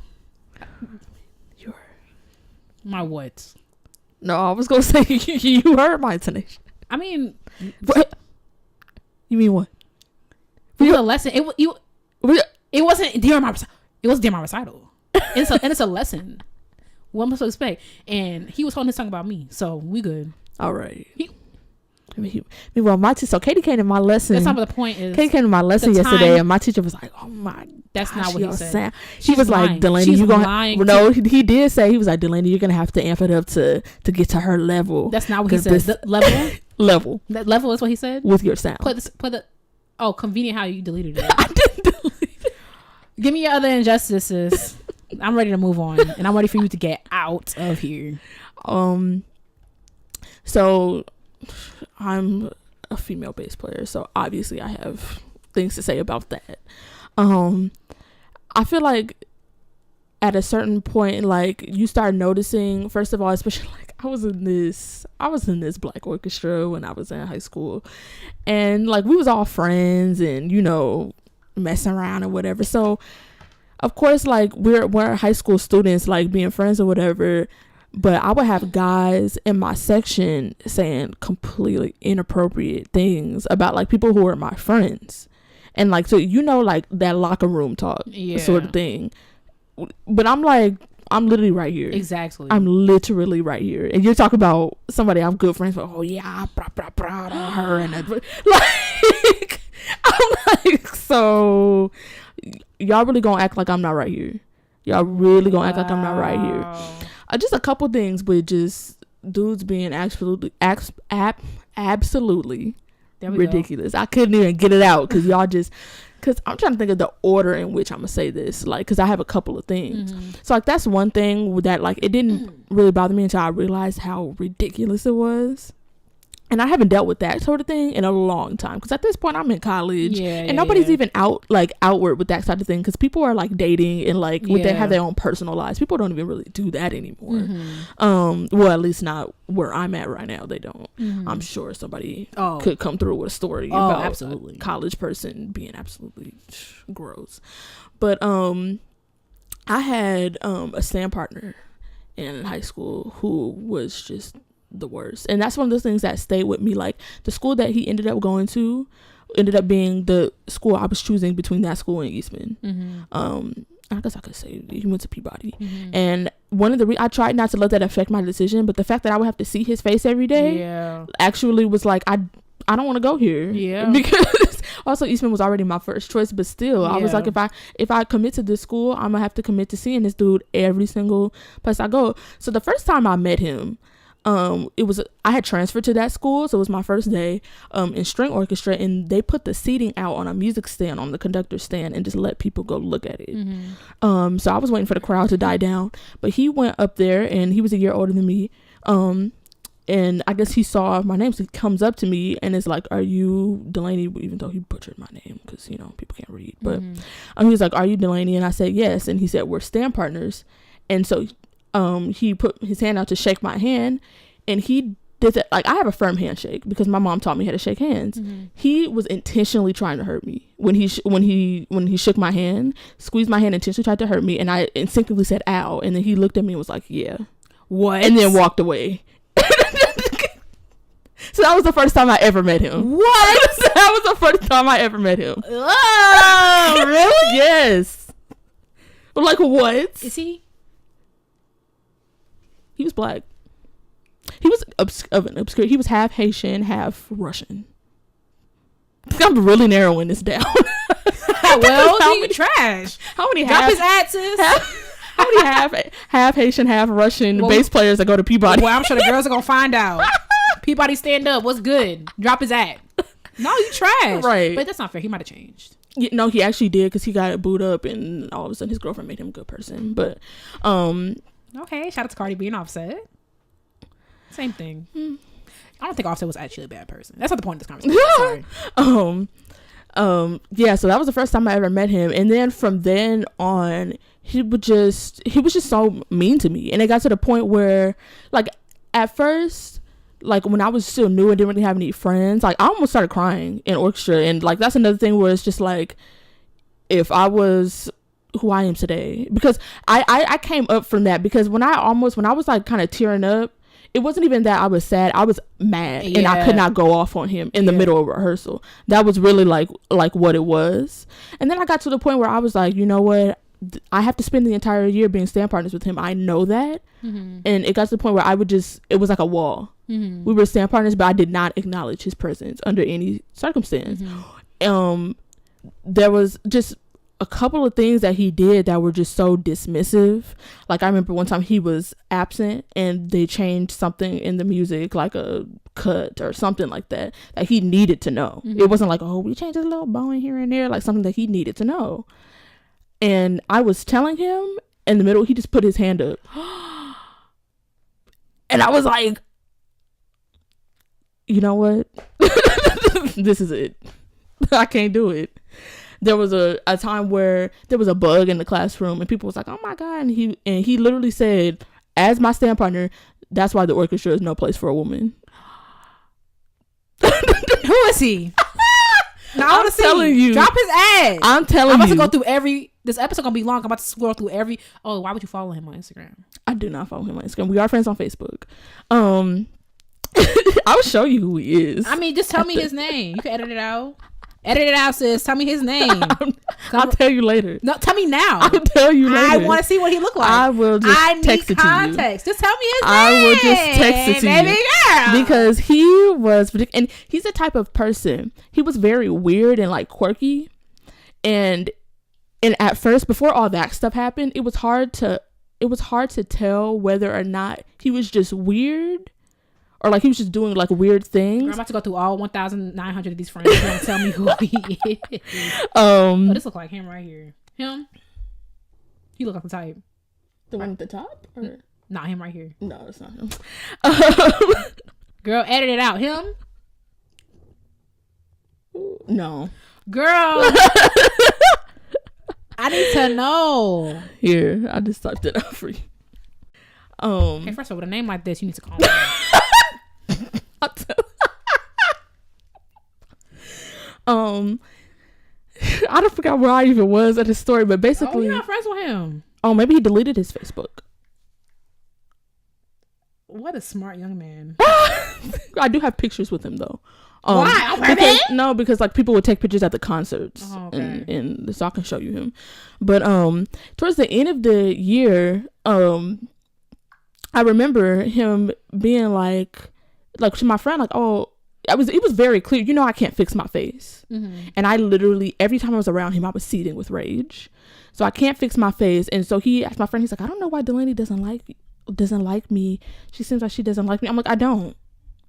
[SPEAKER 2] My what?
[SPEAKER 1] No, I was gonna say you heard my intonation.
[SPEAKER 2] I mean,
[SPEAKER 1] what? You mean what?
[SPEAKER 2] It was a lesson. It wasn't during my. It was during my recital. And it's a lesson. What am I supposed to expect? And he was holding his tongue about me, so we good.
[SPEAKER 1] All right. Well, my teacher. So Katie came to my lesson.
[SPEAKER 2] That's not what the point is.
[SPEAKER 1] Katie came to my lesson yesterday, and my teacher was like, "Oh my."
[SPEAKER 2] That's not what he said.
[SPEAKER 1] She was like, Dalanie, you gonna no, he did say, he was like, Dalanie, you're gonna have to amp it up to get to her level.
[SPEAKER 2] That's not what he said. The level? That level is what he said?
[SPEAKER 1] With your sound.
[SPEAKER 2] Convenient how you deleted it.
[SPEAKER 1] I didn't delete it.
[SPEAKER 2] Give me your other injustices. I'm ready to move on, and I'm ready for you to get out of here.
[SPEAKER 1] So I'm a female bass player, so obviously I have things to say about that. I feel like at a certain point, like, you start noticing, first of all, especially like I was in this black orchestra when I was in high school, and like we was all friends and, you know, messing around and whatever. So of course, like we're high school students, like being friends or whatever, but I would have guys in my section saying completely inappropriate things about like people who are my friends. And like, so, you know, like that locker room talk sort of thing. But I'm like, I'm literally right here.
[SPEAKER 2] Exactly.
[SPEAKER 1] I'm literally right here. And you're talking about somebody I'm good friends with. Oh yeah, her and that. Like, I'm like, so y'all really gonna act like I'm not right here. Y'all really gonna act like I'm not right here. just a couple things with just dudes being absolutely ridiculous. I couldn't even get it out because y'all just, because I'm trying to think of the order in which I'm gonna say this, like, because I have a couple of things. So like that's one thing that like it didn't really bother me until I realized how ridiculous it was. And I haven't dealt with that sort of thing in a long time because at this point I'm in college and nobody's even outward with that sort of thing because people are like dating and like they have their own personal lives. People don't even really do that anymore. Well, at least not where I'm at right now. They don't. I'm sure somebody could come through with a story about absolutely a college person being absolutely gross. But I had a stand partner in high school who was just the worst, and that's one of those things that stayed with me. Like the school that he ended up going to ended up being the school I was choosing between that school and Eastman. I guess I could say he went to Peabody. And one of the I tried not to let that affect my decision, but the fact that I would have to see his face every day actually was like I don't want to go here. Because also Eastman was already my first choice, but still I was like, if I commit to this school, I'm gonna have to commit to seeing this dude every single place I go. So the first time I met him, I had transferred to that school, so it was my first day in string orchestra, and they put the seating out on a music stand on the conductor's stand and just let people go look at it. So I was waiting for the crowd to die down, but he went up there and he was a year older than me, and I guess he saw my name, so he comes up to me and is like, "Are you Delaney?" Even though he butchered my name because people can't read, but he was like, "Are you Delaney?" And I said yes, and he said, "We're stand partners." And so he put his hand out to shake my hand, and he did that. Like I have a firm handshake because my mom taught me how to shake hands. He was intentionally trying to hurt me when he shook my hand, squeezed my hand, intentionally tried to hurt me, and I instinctively said "ow," and then he looked at me and was like, "Yeah,
[SPEAKER 2] what?"
[SPEAKER 1] and then walked away. So that was the first time I ever met him.
[SPEAKER 2] What?
[SPEAKER 1] That was the first time I ever met him.
[SPEAKER 2] Oh, really?
[SPEAKER 1] Yes. But like, what?
[SPEAKER 2] Is he?
[SPEAKER 1] He was black. He was of an obscure. He was half Haitian, half Russian. I'm really narrowing this down.
[SPEAKER 2] Well, you trash.
[SPEAKER 1] How many
[SPEAKER 2] drop
[SPEAKER 1] half,
[SPEAKER 2] his ad, sis?
[SPEAKER 1] How many half Haitian, half Russian bass players that go to Peabody?
[SPEAKER 2] Well, I'm sure the girls are gonna find out. Peabody, stand up. What's good? Drop his ad. No, you trash.
[SPEAKER 1] Right.
[SPEAKER 2] But that's not fair. He might have changed.
[SPEAKER 1] No, he actually did because he got booed up, and all of a sudden his girlfriend made him a good person. But
[SPEAKER 2] okay, shout out to Cardi B and Offset. Same thing. I don't think Offset was actually a bad person. That's not the point of this conversation. Sorry.
[SPEAKER 1] Yeah, so that was the first time I ever met him, and then from then on he was just so mean to me, and it got to the point where, like, at first, like when I was still new and didn't really have any friends, like I almost started crying in orchestra, and like that's another thing where it's just like, if I was who I am today, because I came up from that, because when I was like kind of tearing up, it wasn't even that I was sad, I was mad, and I could not go off on him in the middle of rehearsal. That was really like what it was. And then I got to the point where I was like, you know what, I have to spend the entire year being stand partners with him. I know that. And it got to the point where it was like a wall. We were stand partners, but I did not acknowledge his presence under any circumstance. There was just a couple of things that he did that were just so dismissive. Like I remember one time he was absent and they changed something in the music, like a cut or something like that he needed to know. It wasn't like, oh, we changed a little bone here and there, like something that he needed to know. And I was telling him in the middle, he just put his hand up. And I was like, you know what? This is it. I can't do it. There was a time where there was a bug in the classroom and people was like, oh my God. And he literally said, as my stand partner, that's why the orchestra is no place for a woman.
[SPEAKER 2] Who is he? Now, I want to see.
[SPEAKER 1] Telling you.
[SPEAKER 2] Drop his ass.
[SPEAKER 1] I'm telling you.
[SPEAKER 2] I'm about to go through this episode gonna be long. I'm about to scroll through oh, why would you follow him on Instagram?
[SPEAKER 1] I do not follow him on Instagram. We are friends on Facebook. I'll show you who he is.
[SPEAKER 2] I mean, just tell me his name. You can edit it out. Edit it out, sis. Tell me his name.
[SPEAKER 1] I'll tell you later.
[SPEAKER 2] No, tell me now.
[SPEAKER 1] I'll tell you later.
[SPEAKER 2] I want to see what he look like.
[SPEAKER 1] I will just text it to you.
[SPEAKER 2] I need context. Just tell me his name.
[SPEAKER 1] I will just text it to
[SPEAKER 2] baby
[SPEAKER 1] you.
[SPEAKER 2] Girl.
[SPEAKER 1] Because he was, and he's the type of person, he was very weird and like quirky. And at first, before all that stuff happened, it was hard to it was hard to tell whether or not he was just weird or like he was just doing like weird things.
[SPEAKER 2] I'm about to go through all 1,900 of these friends. You don't tell me who he is. This look like him right here. Him? He look like the type.
[SPEAKER 1] The one at the top? Or?
[SPEAKER 2] Not him right here.
[SPEAKER 1] No, it's not him.
[SPEAKER 2] Girl, edit it out. Him?
[SPEAKER 1] No.
[SPEAKER 2] Girl. I need to know.
[SPEAKER 1] Here, I just typed it out for you.
[SPEAKER 2] Okay, first of all, with a name like this, you need to call me.
[SPEAKER 1] I don't forget where I even was at his story, but basically,
[SPEAKER 2] you're not friends with him.
[SPEAKER 1] Oh, maybe he deleted his Facebook.
[SPEAKER 2] What a smart young man.
[SPEAKER 1] I do have pictures with him though.
[SPEAKER 2] Why?
[SPEAKER 1] Because like people would take pictures at the concerts,
[SPEAKER 2] okay.
[SPEAKER 1] and so I can show you him. But towards the end of the year, I remember him being like to my friend, like, oh, it was very clear, you know, I can't fix my face. Mm-hmm. And I literally, every time I was around him, I was seething with rage. So I can't fix my face. And so he asked my friend, he's like, I don't know why Dalanie doesn't like me. She seems like she doesn't like me. I'm like, I don't.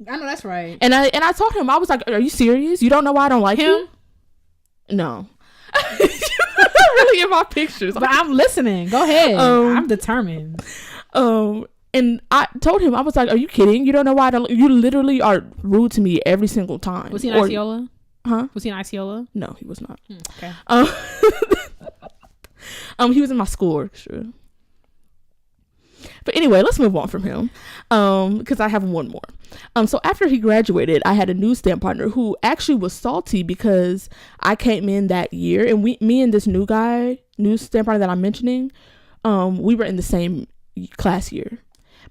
[SPEAKER 2] I know that's right.
[SPEAKER 1] And I told him, I was like, are you serious? You don't know why I don't like him? No. Really in my pictures.
[SPEAKER 2] But I'm listening. Go ahead. I'm determined.
[SPEAKER 1] And I told him, I was like, are you kidding? You don't know why I don't. You literally are rude to me every single time.
[SPEAKER 2] Was he an Iceola?
[SPEAKER 1] Huh?
[SPEAKER 2] Was he an Iceola?
[SPEAKER 1] No, he was not.
[SPEAKER 2] Okay.
[SPEAKER 1] He was in my school orchestra. But anyway, let's move on from him. Because I have one more. So after he graduated, I had a newsstand partner who actually was salty because I came in that year, and me and this newsstand partner that I'm mentioning, we were in the same class year.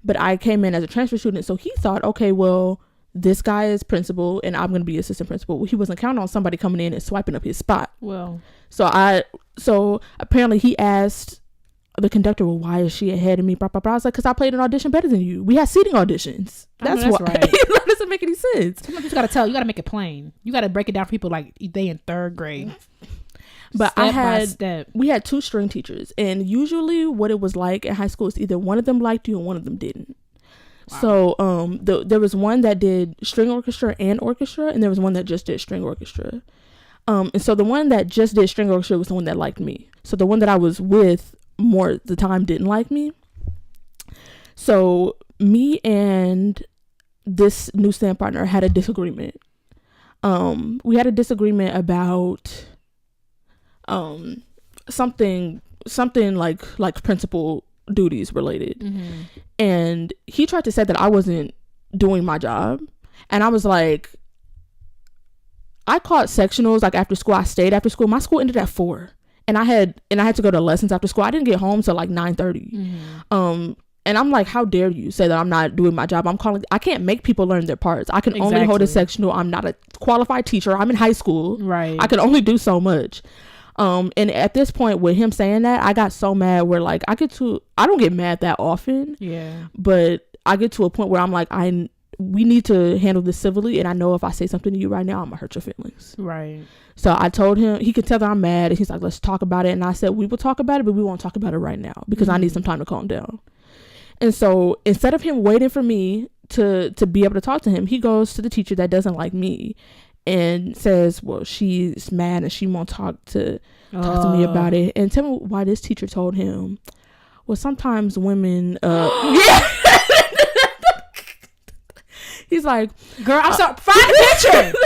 [SPEAKER 1] But I came in as a transfer student, so he thought, okay, well, this guy is principal and I'm going to be assistant principal. Well, he wasn't counting on somebody coming in and swiping up his spot.
[SPEAKER 2] Well,
[SPEAKER 1] so apparently he asked the conductor, well, why is she ahead of me? Blah, blah, blah. I was like, because I played an audition better than you. We had seating auditions. That's why. Right. That doesn't make any sense.
[SPEAKER 2] Sometimes you got to make it plain. You got to break it down for people like they in third grade.
[SPEAKER 1] But we had 2 string teachers, and usually what it was like in high school is either one of them liked you and one of them didn't. Wow. So there was one that did string orchestra and orchestra, and there was one that just did string orchestra. And so the one that just did string orchestra was the one that liked me. So the one that I was with more the time didn't like me. So me and this newsstand partner had a disagreement. We had a disagreement about something like principal duties related. Mm-hmm. And he tried to say that I wasn't doing my job, and I was like, I caught sectionals like after school. I stayed after school. My school ended at 4, and I had to go to lessons after school. I didn't get home till like 9:30. Mm-hmm. And I'm like, how dare you say that I'm not doing my job? I can't make people learn their parts. I can only hold a sectional. I'm not a qualified teacher. I'm in high school. Right. I can only do so much. And at this point with him saying that, I got so mad where like I don't get mad that often. Yeah. But I get to a point where I'm like, we need to handle this civilly, and I know if I say something to you right now, I'm gonna hurt your feelings. Right. So I told him, he could tell that I'm mad, and he's like, let's talk about it. And I said, we will talk about it, but we won't talk about it right now because I need some time to calm down. And so instead of him waiting for me to be able to talk to him, he goes to the teacher that doesn't like me and says, well, she's mad and she won't talk to me about it. And tell me why this teacher told him, well, sometimes women yeah. He's like, girl, I'm sorry, find the picture.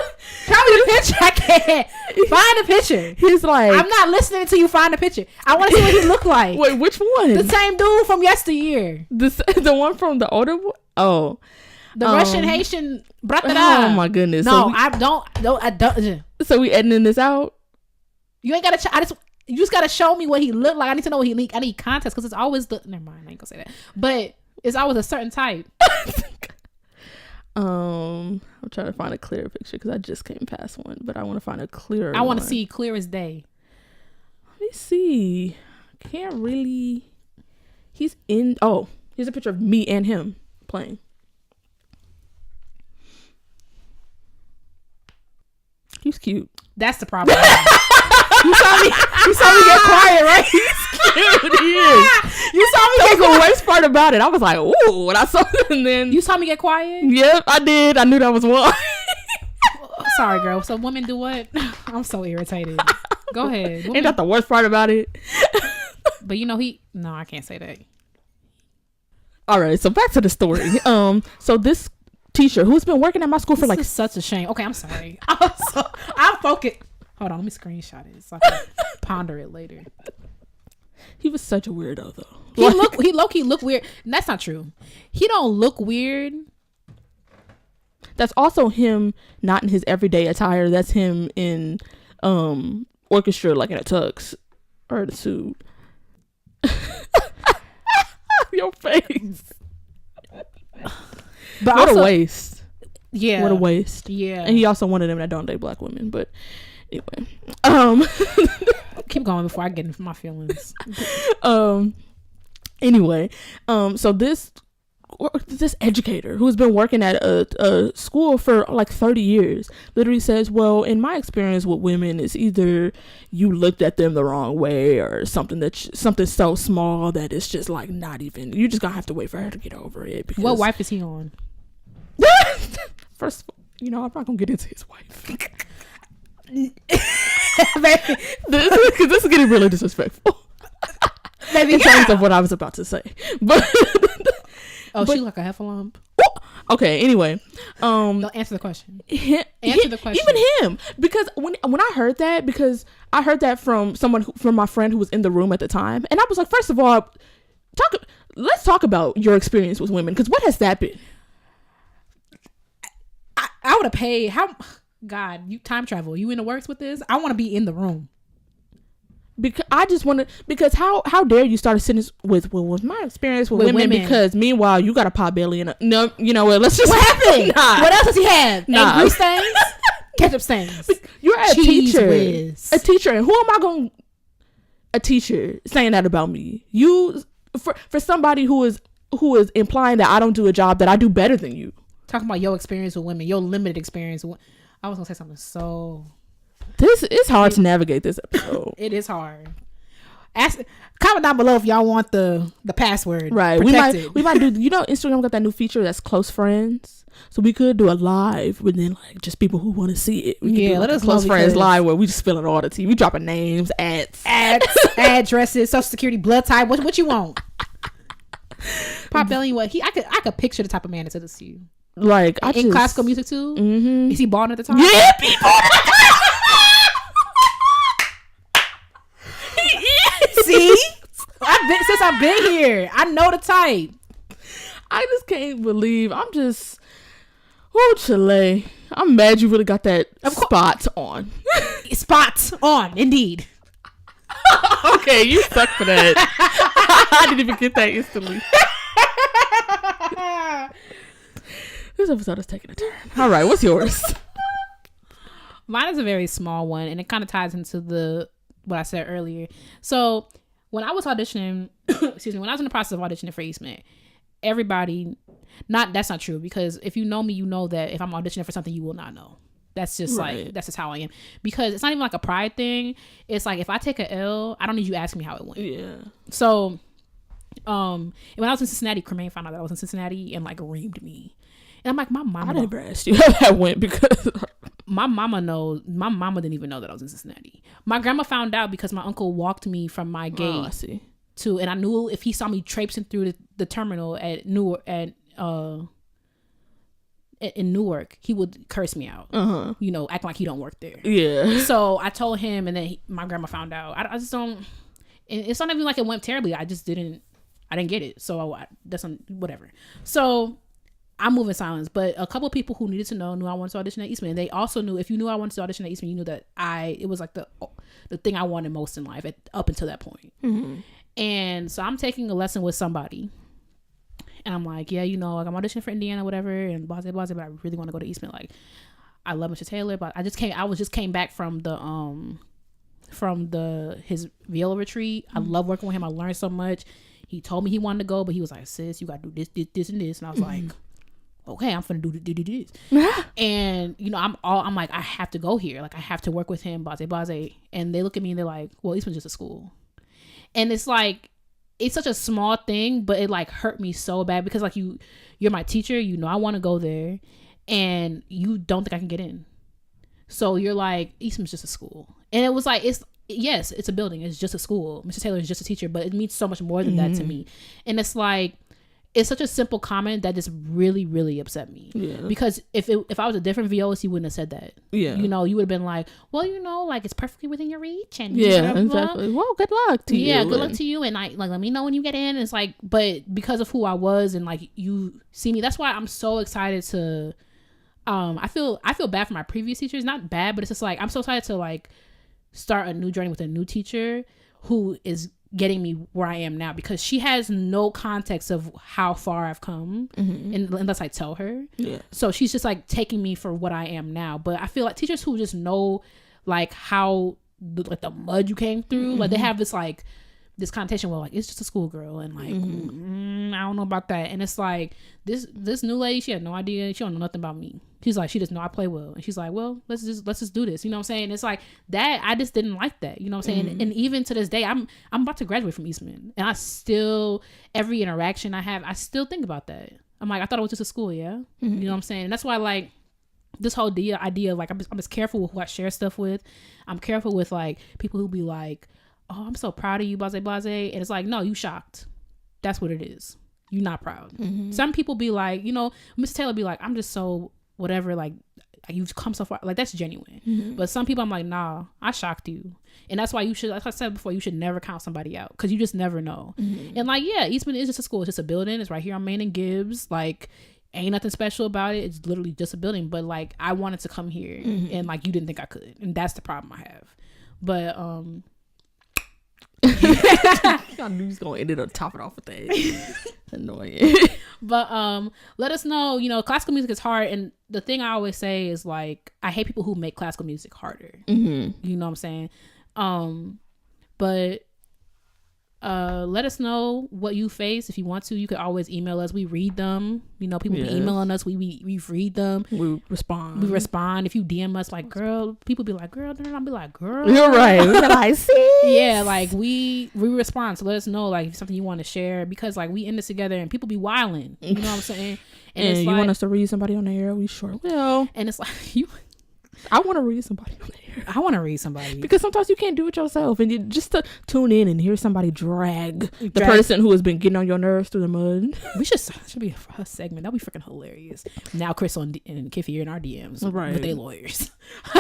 [SPEAKER 1] Tell me the picture. I can't find the picture. He's like, I'm not listening until you find the picture. I want to see what he looked like. Wait, which one? The same dude from yesteryear. The one from the older one? Oh, the Russian Haitian. Oh my goodness. No, I don't. So we editing this out? You ain't gotta. You just gotta show me what he looked like. I need to know what he looked. I need context because it's always never mind. I ain't gonna say that. But it's always a certain type. I'm trying to find a clearer picture because I just came past one, but I want to find a clearer. I want to see clear as day. Let me see. Can't really. He's in. Oh, here's a picture of me and him playing. He's cute. That's the problem. You saw me get quiet, right? He's cute. He is. You saw That was the worst part about it. I was like, ooh, when I saw it, and then
[SPEAKER 2] you saw me get quiet.
[SPEAKER 1] Yep, I did. I knew that was one.
[SPEAKER 2] Sorry, girl. So women do what? I'm so irritated. Go ahead.
[SPEAKER 1] Ain't that the worst part about it?
[SPEAKER 2] But no, I can't say that.
[SPEAKER 1] All right, so back to the story. So this teacher who's been working at my school for
[SPEAKER 2] this
[SPEAKER 1] like
[SPEAKER 2] is such a shame. Okay, I'm sorry. I'm focused. Hold on, let me screenshot it so I can ponder it later.
[SPEAKER 1] He was such a weirdo though.
[SPEAKER 2] He low-key look weird. And that's not true. He don't look weird.
[SPEAKER 1] That's also him not in his everyday attire. That's him in orchestra, like in a tux or the suit. Your face.
[SPEAKER 2] But
[SPEAKER 1] what
[SPEAKER 2] also,
[SPEAKER 1] a waste.
[SPEAKER 2] Yeah.
[SPEAKER 1] What a waste.
[SPEAKER 2] Yeah.
[SPEAKER 1] And he also one of them that don't date black women. But anyway.
[SPEAKER 2] Keep going before I get into my feelings.
[SPEAKER 1] Anyway. So this educator who's been working at a school for like 30 years literally says, well, in my experience with women, it's either you looked at them the wrong way or something so small that it's just like not even, you just gonna have to wait for her to get over it. Because
[SPEAKER 2] what wife is he on?
[SPEAKER 1] First of all, I'm not gonna get into his wife. This is getting really disrespectful. In terms of what I was about to say. But
[SPEAKER 2] she like a heffalump.
[SPEAKER 1] Okay, anyway.
[SPEAKER 2] No, answer the question. Answer the question.
[SPEAKER 1] Even him. Because when I heard that, because I heard that from from my friend who was in the room at the time. And I was like, first of all, let's talk about your experience with women. Because what has that been?
[SPEAKER 2] I would have paid. God, you time travel. You in the works with this? I want to be in the room.
[SPEAKER 1] Because I just want to. Because how dare you start a sentence with my experience with women? Because meanwhile you got a pot belly and no, you know what? Let's just.
[SPEAKER 2] What happened?
[SPEAKER 1] Nah.
[SPEAKER 2] What else does he have?
[SPEAKER 1] Nah.
[SPEAKER 2] Grease stains, ketchup stains.
[SPEAKER 1] You're a
[SPEAKER 2] Cheese
[SPEAKER 1] teacher.
[SPEAKER 2] whiz.
[SPEAKER 1] A teacher, and who am I going? A teacher saying that about me? You for somebody who is implying that I don't do a job that I do better than you.
[SPEAKER 2] Talking about your experience with women, your limited experience. I was gonna say something so.
[SPEAKER 1] This is hard to navigate this episode.
[SPEAKER 2] It is hard. Comment down below if y'all want the password.
[SPEAKER 1] Right.
[SPEAKER 2] Protected.
[SPEAKER 1] We might do. Instagram got that new feature that's close friends, so we could do a live with then like just people who want to see it. We could do
[SPEAKER 2] let us
[SPEAKER 1] close
[SPEAKER 2] know
[SPEAKER 1] friends live where we just spilling all the tea. We dropping names,
[SPEAKER 2] addresses, social security, blood type. What you want? Pop belly. What I could picture the type of man that said this to you.
[SPEAKER 1] Like
[SPEAKER 2] in classical music too.
[SPEAKER 1] Mm-hmm.
[SPEAKER 2] Is he balding at the top?
[SPEAKER 1] Yeah, people.
[SPEAKER 2] See, since I've been here, I know the type.
[SPEAKER 1] I just can't believe Chile. I'm mad you really got that spot on.
[SPEAKER 2] Spots on, indeed.
[SPEAKER 1] Okay, you suck for that. I didn't even get that instantly. This episode is taking a turn. All right, what's yours?
[SPEAKER 2] Mine is a very small one, and it kind of ties into what I said earlier. So when I was auditioning, when I was in the process of auditioning for Eastman, that's not true, because if you know me, you know that if I'm auditioning for something, you will not know. That's just right. That's just how I am, because it's not even like a pride thing. It's like, if I take a L, I don't need you to ask me how it went.
[SPEAKER 1] Yeah.
[SPEAKER 2] So, when I was in Cincinnati, Cremaine found out that I was in Cincinnati and like reamed me. And I'm like, my mama.
[SPEAKER 1] I never asked you how that went, because
[SPEAKER 2] my mama knows. My mama didn't even know that I was in Cincinnati. My grandma found out because my uncle walked me from my gate.
[SPEAKER 1] Oh, I see.
[SPEAKER 2] And I knew if he saw me traipsing through the terminal at Newark in Newark, he would curse me out. Acting like he don't work there.
[SPEAKER 1] Yeah.
[SPEAKER 2] So I told him, and then my grandma found out. I just don't. And it's not even like it went terribly. I didn't get it. So that's whatever. So I move in silence, but a couple of people who needed to know knew I wanted to audition at Eastman. They also knew, if you knew I wanted to audition at Eastman, you knew that it was like the thing I wanted most in life up until that point. Mm-hmm. And so I'm taking a lesson with somebody, and I'm like, yeah, I'm auditioning for Indiana, whatever, and blah, blah, blah, but I really want to go to Eastman. Like, I love Mr. Taylor, but I just came back from his viola retreat. Mm-hmm. I love working with him. I learned so much. He told me he wanted to go, but he was like, sis, you got to do this, and this. And I was like, okay, I'm finna do this. And I'm like, I have to go here. Like, I have to work with him, blase. And they look at me and they're like, well, Eastman's just a school. And it's like, it's such a small thing, but it like hurt me so bad because like you're my teacher, you know I want to go there, and you don't think I can get in. So you're like, Eastman's just a school, and it was like it's a building, it's just a school. Mr. Taylor is just a teacher, but it means so much more than that to me, and it's like. It's such a simple comment that just really, really upset me. Yeah. Because if I was a different VOS, you wouldn't have said that. Yeah. You know, you would have been like, well, you know, like it's perfectly within your reach. And
[SPEAKER 1] yeah, exactly. Well, good luck to you.
[SPEAKER 2] Yeah, good luck to you. And like let me know when you get in. It's like, but because of who I was and like you see me, that's why I'm so excited to. I feel bad for my previous teachers. Not bad, but it's just like I'm so excited to like start a new journey with a new teacher who is getting me where I am now, because she has no context of how far I've come, unless I tell her. Yeah. So she's just like taking me for what I am now. But I feel like teachers who just know like how like the mud you came through, like they have this like this connotation where like it's just a schoolgirl and like I don't know about that. And it's like this new lady, she had no idea, she don't know nothing about me. She's like, she just know I play well, and she's like, well, let's just do this, you know what I'm saying? It's like that I just didn't like that, you know what I'm saying? And even to this day, I'm about to graduate from Eastman, and I still, every interaction I have, I still think about that. I'm like, I thought it was just a school, yeah. You know what I'm saying? And that's why like this whole idea of like I'm just careful with who I share stuff with. I'm careful with like people who be like, oh, I'm so proud of you, blase blase, and it's like, no, you shocked. That's what it is. You're not proud. Some people be like, you know, Mr. Taylor be like, I'm just so whatever, like you've come so far, like that's genuine. But some people I'm like, nah, I shocked you. And that's why you should, like I said before, you should never count somebody out, because you just never know. And like, yeah, Eastman is just a school, it's just a building, it's right here on Main and Gibbs, like ain't nothing special about it, it's literally just a building. But like I wanted to come here, and like you didn't think I could, and that's the problem I have. But
[SPEAKER 1] I knew he was gonna end it up, top it off with that. Annoying.
[SPEAKER 2] But let us know, you know, classical music is hard, and the thing I always say is like I hate people who make classical music harder. You know what I'm saying? But let us know what you face. If you want to, you could always email us. We read them. You know, people be emailing us. We read them. We respond. If you DM us like, girl, people be like, girl, then I'll be like, girl,
[SPEAKER 1] you're right. We be like, see,
[SPEAKER 2] yeah, like we respond. So let us know like if something you want to share, because like we in this together and people be wilding. You know what I'm saying?
[SPEAKER 1] And it's you like, want us to read somebody on the air? We sure will.
[SPEAKER 2] And it's like you.
[SPEAKER 1] I want to read somebody on there.
[SPEAKER 2] I want to read somebody,
[SPEAKER 1] because sometimes you can't do it yourself, and you just to tune in and hear somebody drag the person who has been getting on your nerves through the mud.
[SPEAKER 2] We should be a segment that'd be freaking hilarious. Now Chris and Kiffy are in our DMs, right, with their lawyers.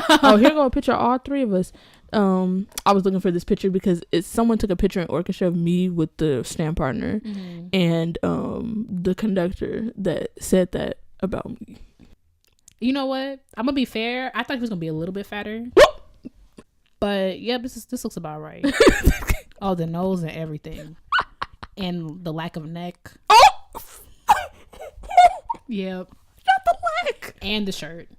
[SPEAKER 1] Oh, here go a picture of all three of us. I was looking for this picture because someone took a picture in orchestra of me with the stand partner and the conductor that said that about me.
[SPEAKER 2] You know what? I'm gonna be fair. I thought he was gonna be a little bit fatter, but yeah, this looks about right. Oh, the nose and everything, and the lack of neck. Oh, yep.
[SPEAKER 1] Not the neck
[SPEAKER 2] and the shirt.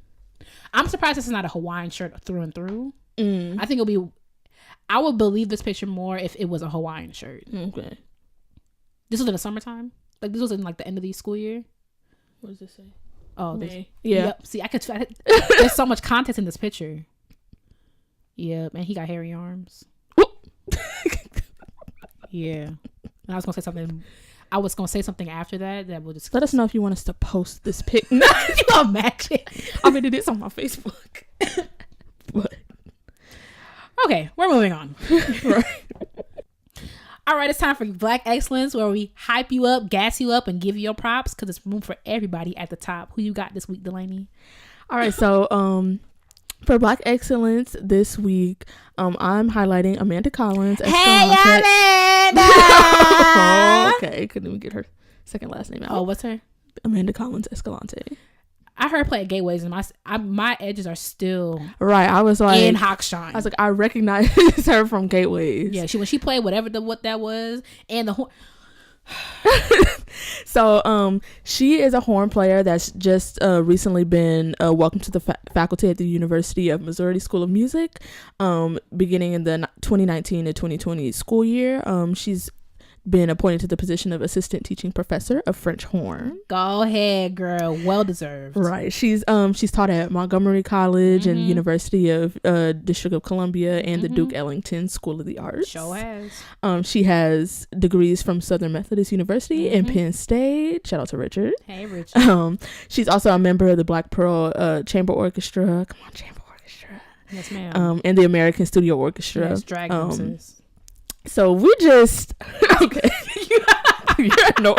[SPEAKER 2] I'm surprised this is not a Hawaiian shirt through and through. I think it'll be. I would believe this picture more if it was a Hawaiian shirt. Okay. This was in the summertime. Like this was in like the end of the school year.
[SPEAKER 1] What does this say?
[SPEAKER 2] Oh, yeah. Yep. See, there's so much context in this picture. Yep, and he got hairy arms. Yeah. And I was gonna say something after that will just
[SPEAKER 1] let us know if you want us to post this pic. No, you don't match it. I mean, it is on my Facebook. But
[SPEAKER 2] okay, we're moving on.
[SPEAKER 1] Right.
[SPEAKER 2] All right, it's time for Black Excellence, where we hype you up, gas you up, and give you your props, because it's room for everybody at the top. Who you got this week, Dalanie?
[SPEAKER 1] All right, so for Black Excellence this week, I'm highlighting Amanda Collins.
[SPEAKER 2] Hey, Amanda!
[SPEAKER 1] Oh, okay, couldn't even get her second last name out.
[SPEAKER 2] Oh, what's her?
[SPEAKER 1] Amanda Collins Escalante.
[SPEAKER 2] I heard her play at Gateways, and my edges are still
[SPEAKER 1] right. I was like
[SPEAKER 2] in Hochstein.
[SPEAKER 1] I was like, I recognize her from Gateways.
[SPEAKER 2] Yeah, when she played what that was, and the horn.
[SPEAKER 1] So she is a horn player that's just recently been welcomed to the faculty at the University of Missouri School of Music, beginning in the 2019 to 2020 school year. She's been appointed to the position of assistant teaching professor of French horn.
[SPEAKER 2] Go ahead, girl. Well deserved.
[SPEAKER 1] Right. She's taught at Montgomery College and University of District of Columbia and the Duke Ellington School of the Arts.
[SPEAKER 2] Sure has.
[SPEAKER 1] She has degrees from Southern Methodist University and Penn State. Shout out to Richard.
[SPEAKER 2] Hey, Richard.
[SPEAKER 1] She's also a member of the Black Pearl Chamber Orchestra. Come on, Chamber Orchestra.
[SPEAKER 2] Yes, ma'am.
[SPEAKER 1] And the American Studio Orchestra.
[SPEAKER 2] Yes, drag them, sis.
[SPEAKER 1] So we just okay. You're annoying.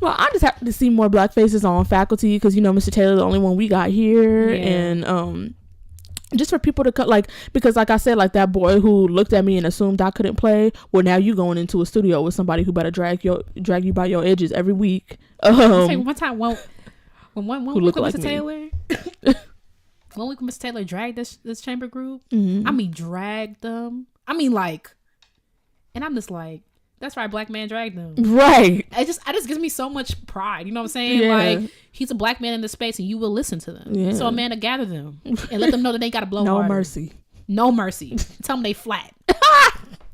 [SPEAKER 1] Well, I'm just happy to see more Black faces on faculty because Mr. Taylor, the only one we got here, and just for people to cut because like I said, like that boy who looked at me and assumed I couldn't play. Well, now you going into a studio with somebody who better drag you by your edges every week.
[SPEAKER 2] Say one time, when
[SPEAKER 1] who looked like
[SPEAKER 2] Mr.
[SPEAKER 1] me.
[SPEAKER 2] Taylor. One week when Mr. Taylor dragged this chamber group, I mean dragged them. I mean and I'm just like, that's right, Black man dragged them.
[SPEAKER 1] Right.
[SPEAKER 2] I just gives me so much pride. You know what I'm saying?
[SPEAKER 1] Yeah.
[SPEAKER 2] Like he's a Black man in the space and you will listen to them.
[SPEAKER 1] Yeah.
[SPEAKER 2] So a man to gather them and let them know that they got to blow
[SPEAKER 1] No
[SPEAKER 2] harder.
[SPEAKER 1] mercy.
[SPEAKER 2] No mercy. Tell them they flat.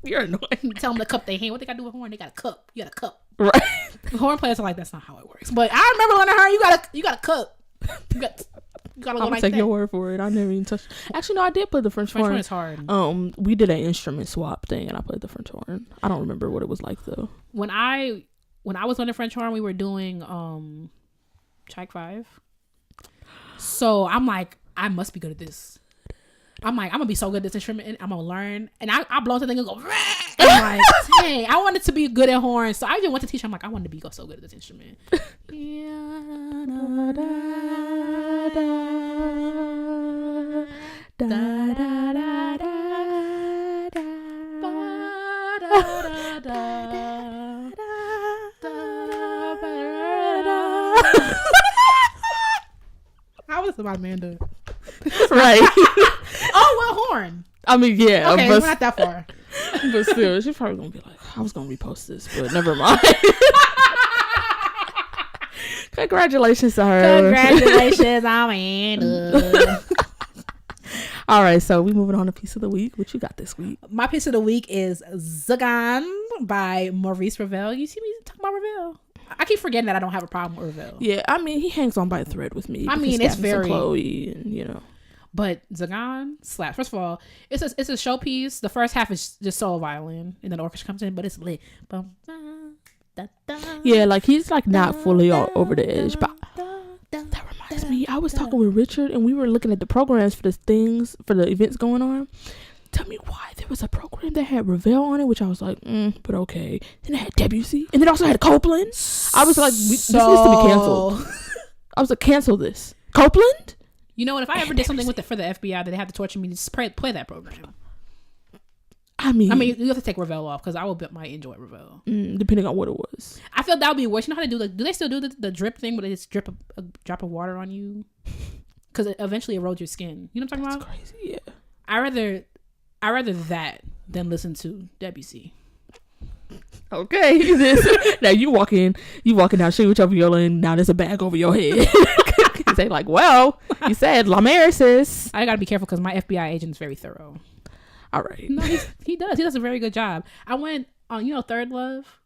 [SPEAKER 1] You're annoying.
[SPEAKER 2] Tell them to cup their hand. What they got to do with horn? They got to cup. You got to cup.
[SPEAKER 1] Right.
[SPEAKER 2] The horn players are like, that's not how it works. But I remember learning her. You got to cup. You got to go
[SPEAKER 1] I'm
[SPEAKER 2] like
[SPEAKER 1] take
[SPEAKER 2] that.
[SPEAKER 1] your word for it. I never even touched. Actually, no, I did play the French horn.
[SPEAKER 2] French horn is hard.
[SPEAKER 1] We did an instrument swap thing, and I played the French horn. I don't remember what it was like though.
[SPEAKER 2] When I was on the French horn, we were doing Track 5. So I'm like, I must be good at this. I'm like, I'm gonna be so good at this instrument, and I'm gonna learn. And I blow the thing and go. And I'm like, dang, I wanted to be good at horns, so I just went to teach. I'm like, I wanted to be so good at this instrument. How was about Amanda?
[SPEAKER 1] Right.
[SPEAKER 2] Oh, well, horn.
[SPEAKER 1] I mean, yeah.
[SPEAKER 2] Okay,
[SPEAKER 1] but,
[SPEAKER 2] we're not that far.
[SPEAKER 1] But still, she's probably gonna be like, I was gonna repost this, but never mind. Congratulations to her.
[SPEAKER 2] Congratulations, Amanda.
[SPEAKER 1] All right, so we moving on to piece of the week. What you got this week?
[SPEAKER 2] My piece of the week is Tzigane by Maurice Ravel. You see me talking about Ravel? I keep forgetting that I don't have a problem with Ravel.
[SPEAKER 1] Yeah, I mean, he hangs on by a thread with me.
[SPEAKER 2] I mean, it's very
[SPEAKER 1] Chloe, and
[SPEAKER 2] But Tzigane slaps. First of all, it's a showpiece. The first half is just solo violin, and then the orchestra comes in, but it's lit.
[SPEAKER 1] Yeah, like he's like not fully all over the edge, but that reminds me, I was talking with Richard and we were looking at the programs for the events going on. Tell me why there was a program that had Ravel on it, which I was like, but okay. Then it had Debussy, and it also had Copeland. I was like, this needs to be canceled. I was like, cancel this. Copeland?
[SPEAKER 2] You know what? If I ever did something for the FBI that they had to torture me, just play that program.
[SPEAKER 1] I mean,
[SPEAKER 2] you have to take Ravel off because might enjoy Ravel.
[SPEAKER 1] Depending on what it was.
[SPEAKER 2] I feel that would be worse. You know how they do they still do the drip thing where they just drip a drop of water on you? Because it eventually erodes your skin. You know what I'm talking about?
[SPEAKER 1] That's crazy, yeah.
[SPEAKER 2] I rather that than listen to Debussy.
[SPEAKER 1] Okay. Now you walking down street with your viola and now there's a bag over your head. They like, well, you said La Mer, sis.
[SPEAKER 2] I gotta be careful because my FBI agent is very thorough.
[SPEAKER 1] All right.
[SPEAKER 2] No, he does a very good job. I went on Third Love,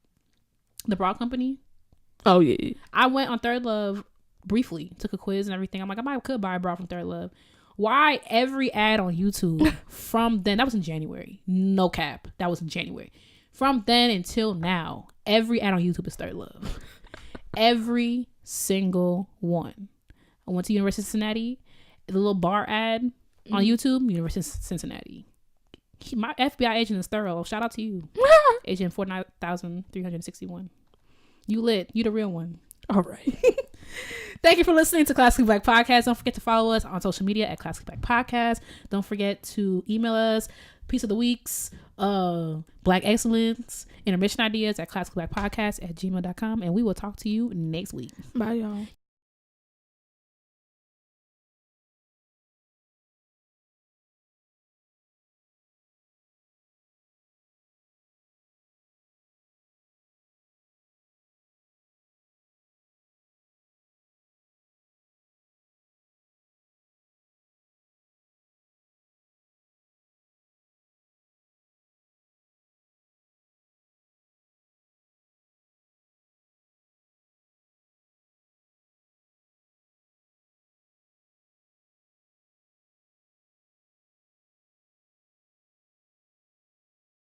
[SPEAKER 2] the bra company.
[SPEAKER 1] Oh yeah.
[SPEAKER 2] I went on Third Love briefly, took a quiz and everything. I'm like, I could buy a bra from Third Love. Why every ad on YouTube from then, that was in January, no cap, that was in January, from then until now, every ad on YouTube is Third Love. Every single one. I went to University of Cincinnati, the little bar ad on YouTube, University of Cincinnati. My FBI agent is thorough. Shout out to you. Agent 49,361. You lit. You the real one.
[SPEAKER 1] All right.
[SPEAKER 2] Thank you for listening to Classically Black Podcast. Don't forget to follow us on social media at Classically Black Podcast. Don't forget to email us piece of the weeks, Black excellence, intermission ideas at classicallyblackpodcast@gmail.com. And we will talk to you next week.
[SPEAKER 1] Bye, y'all.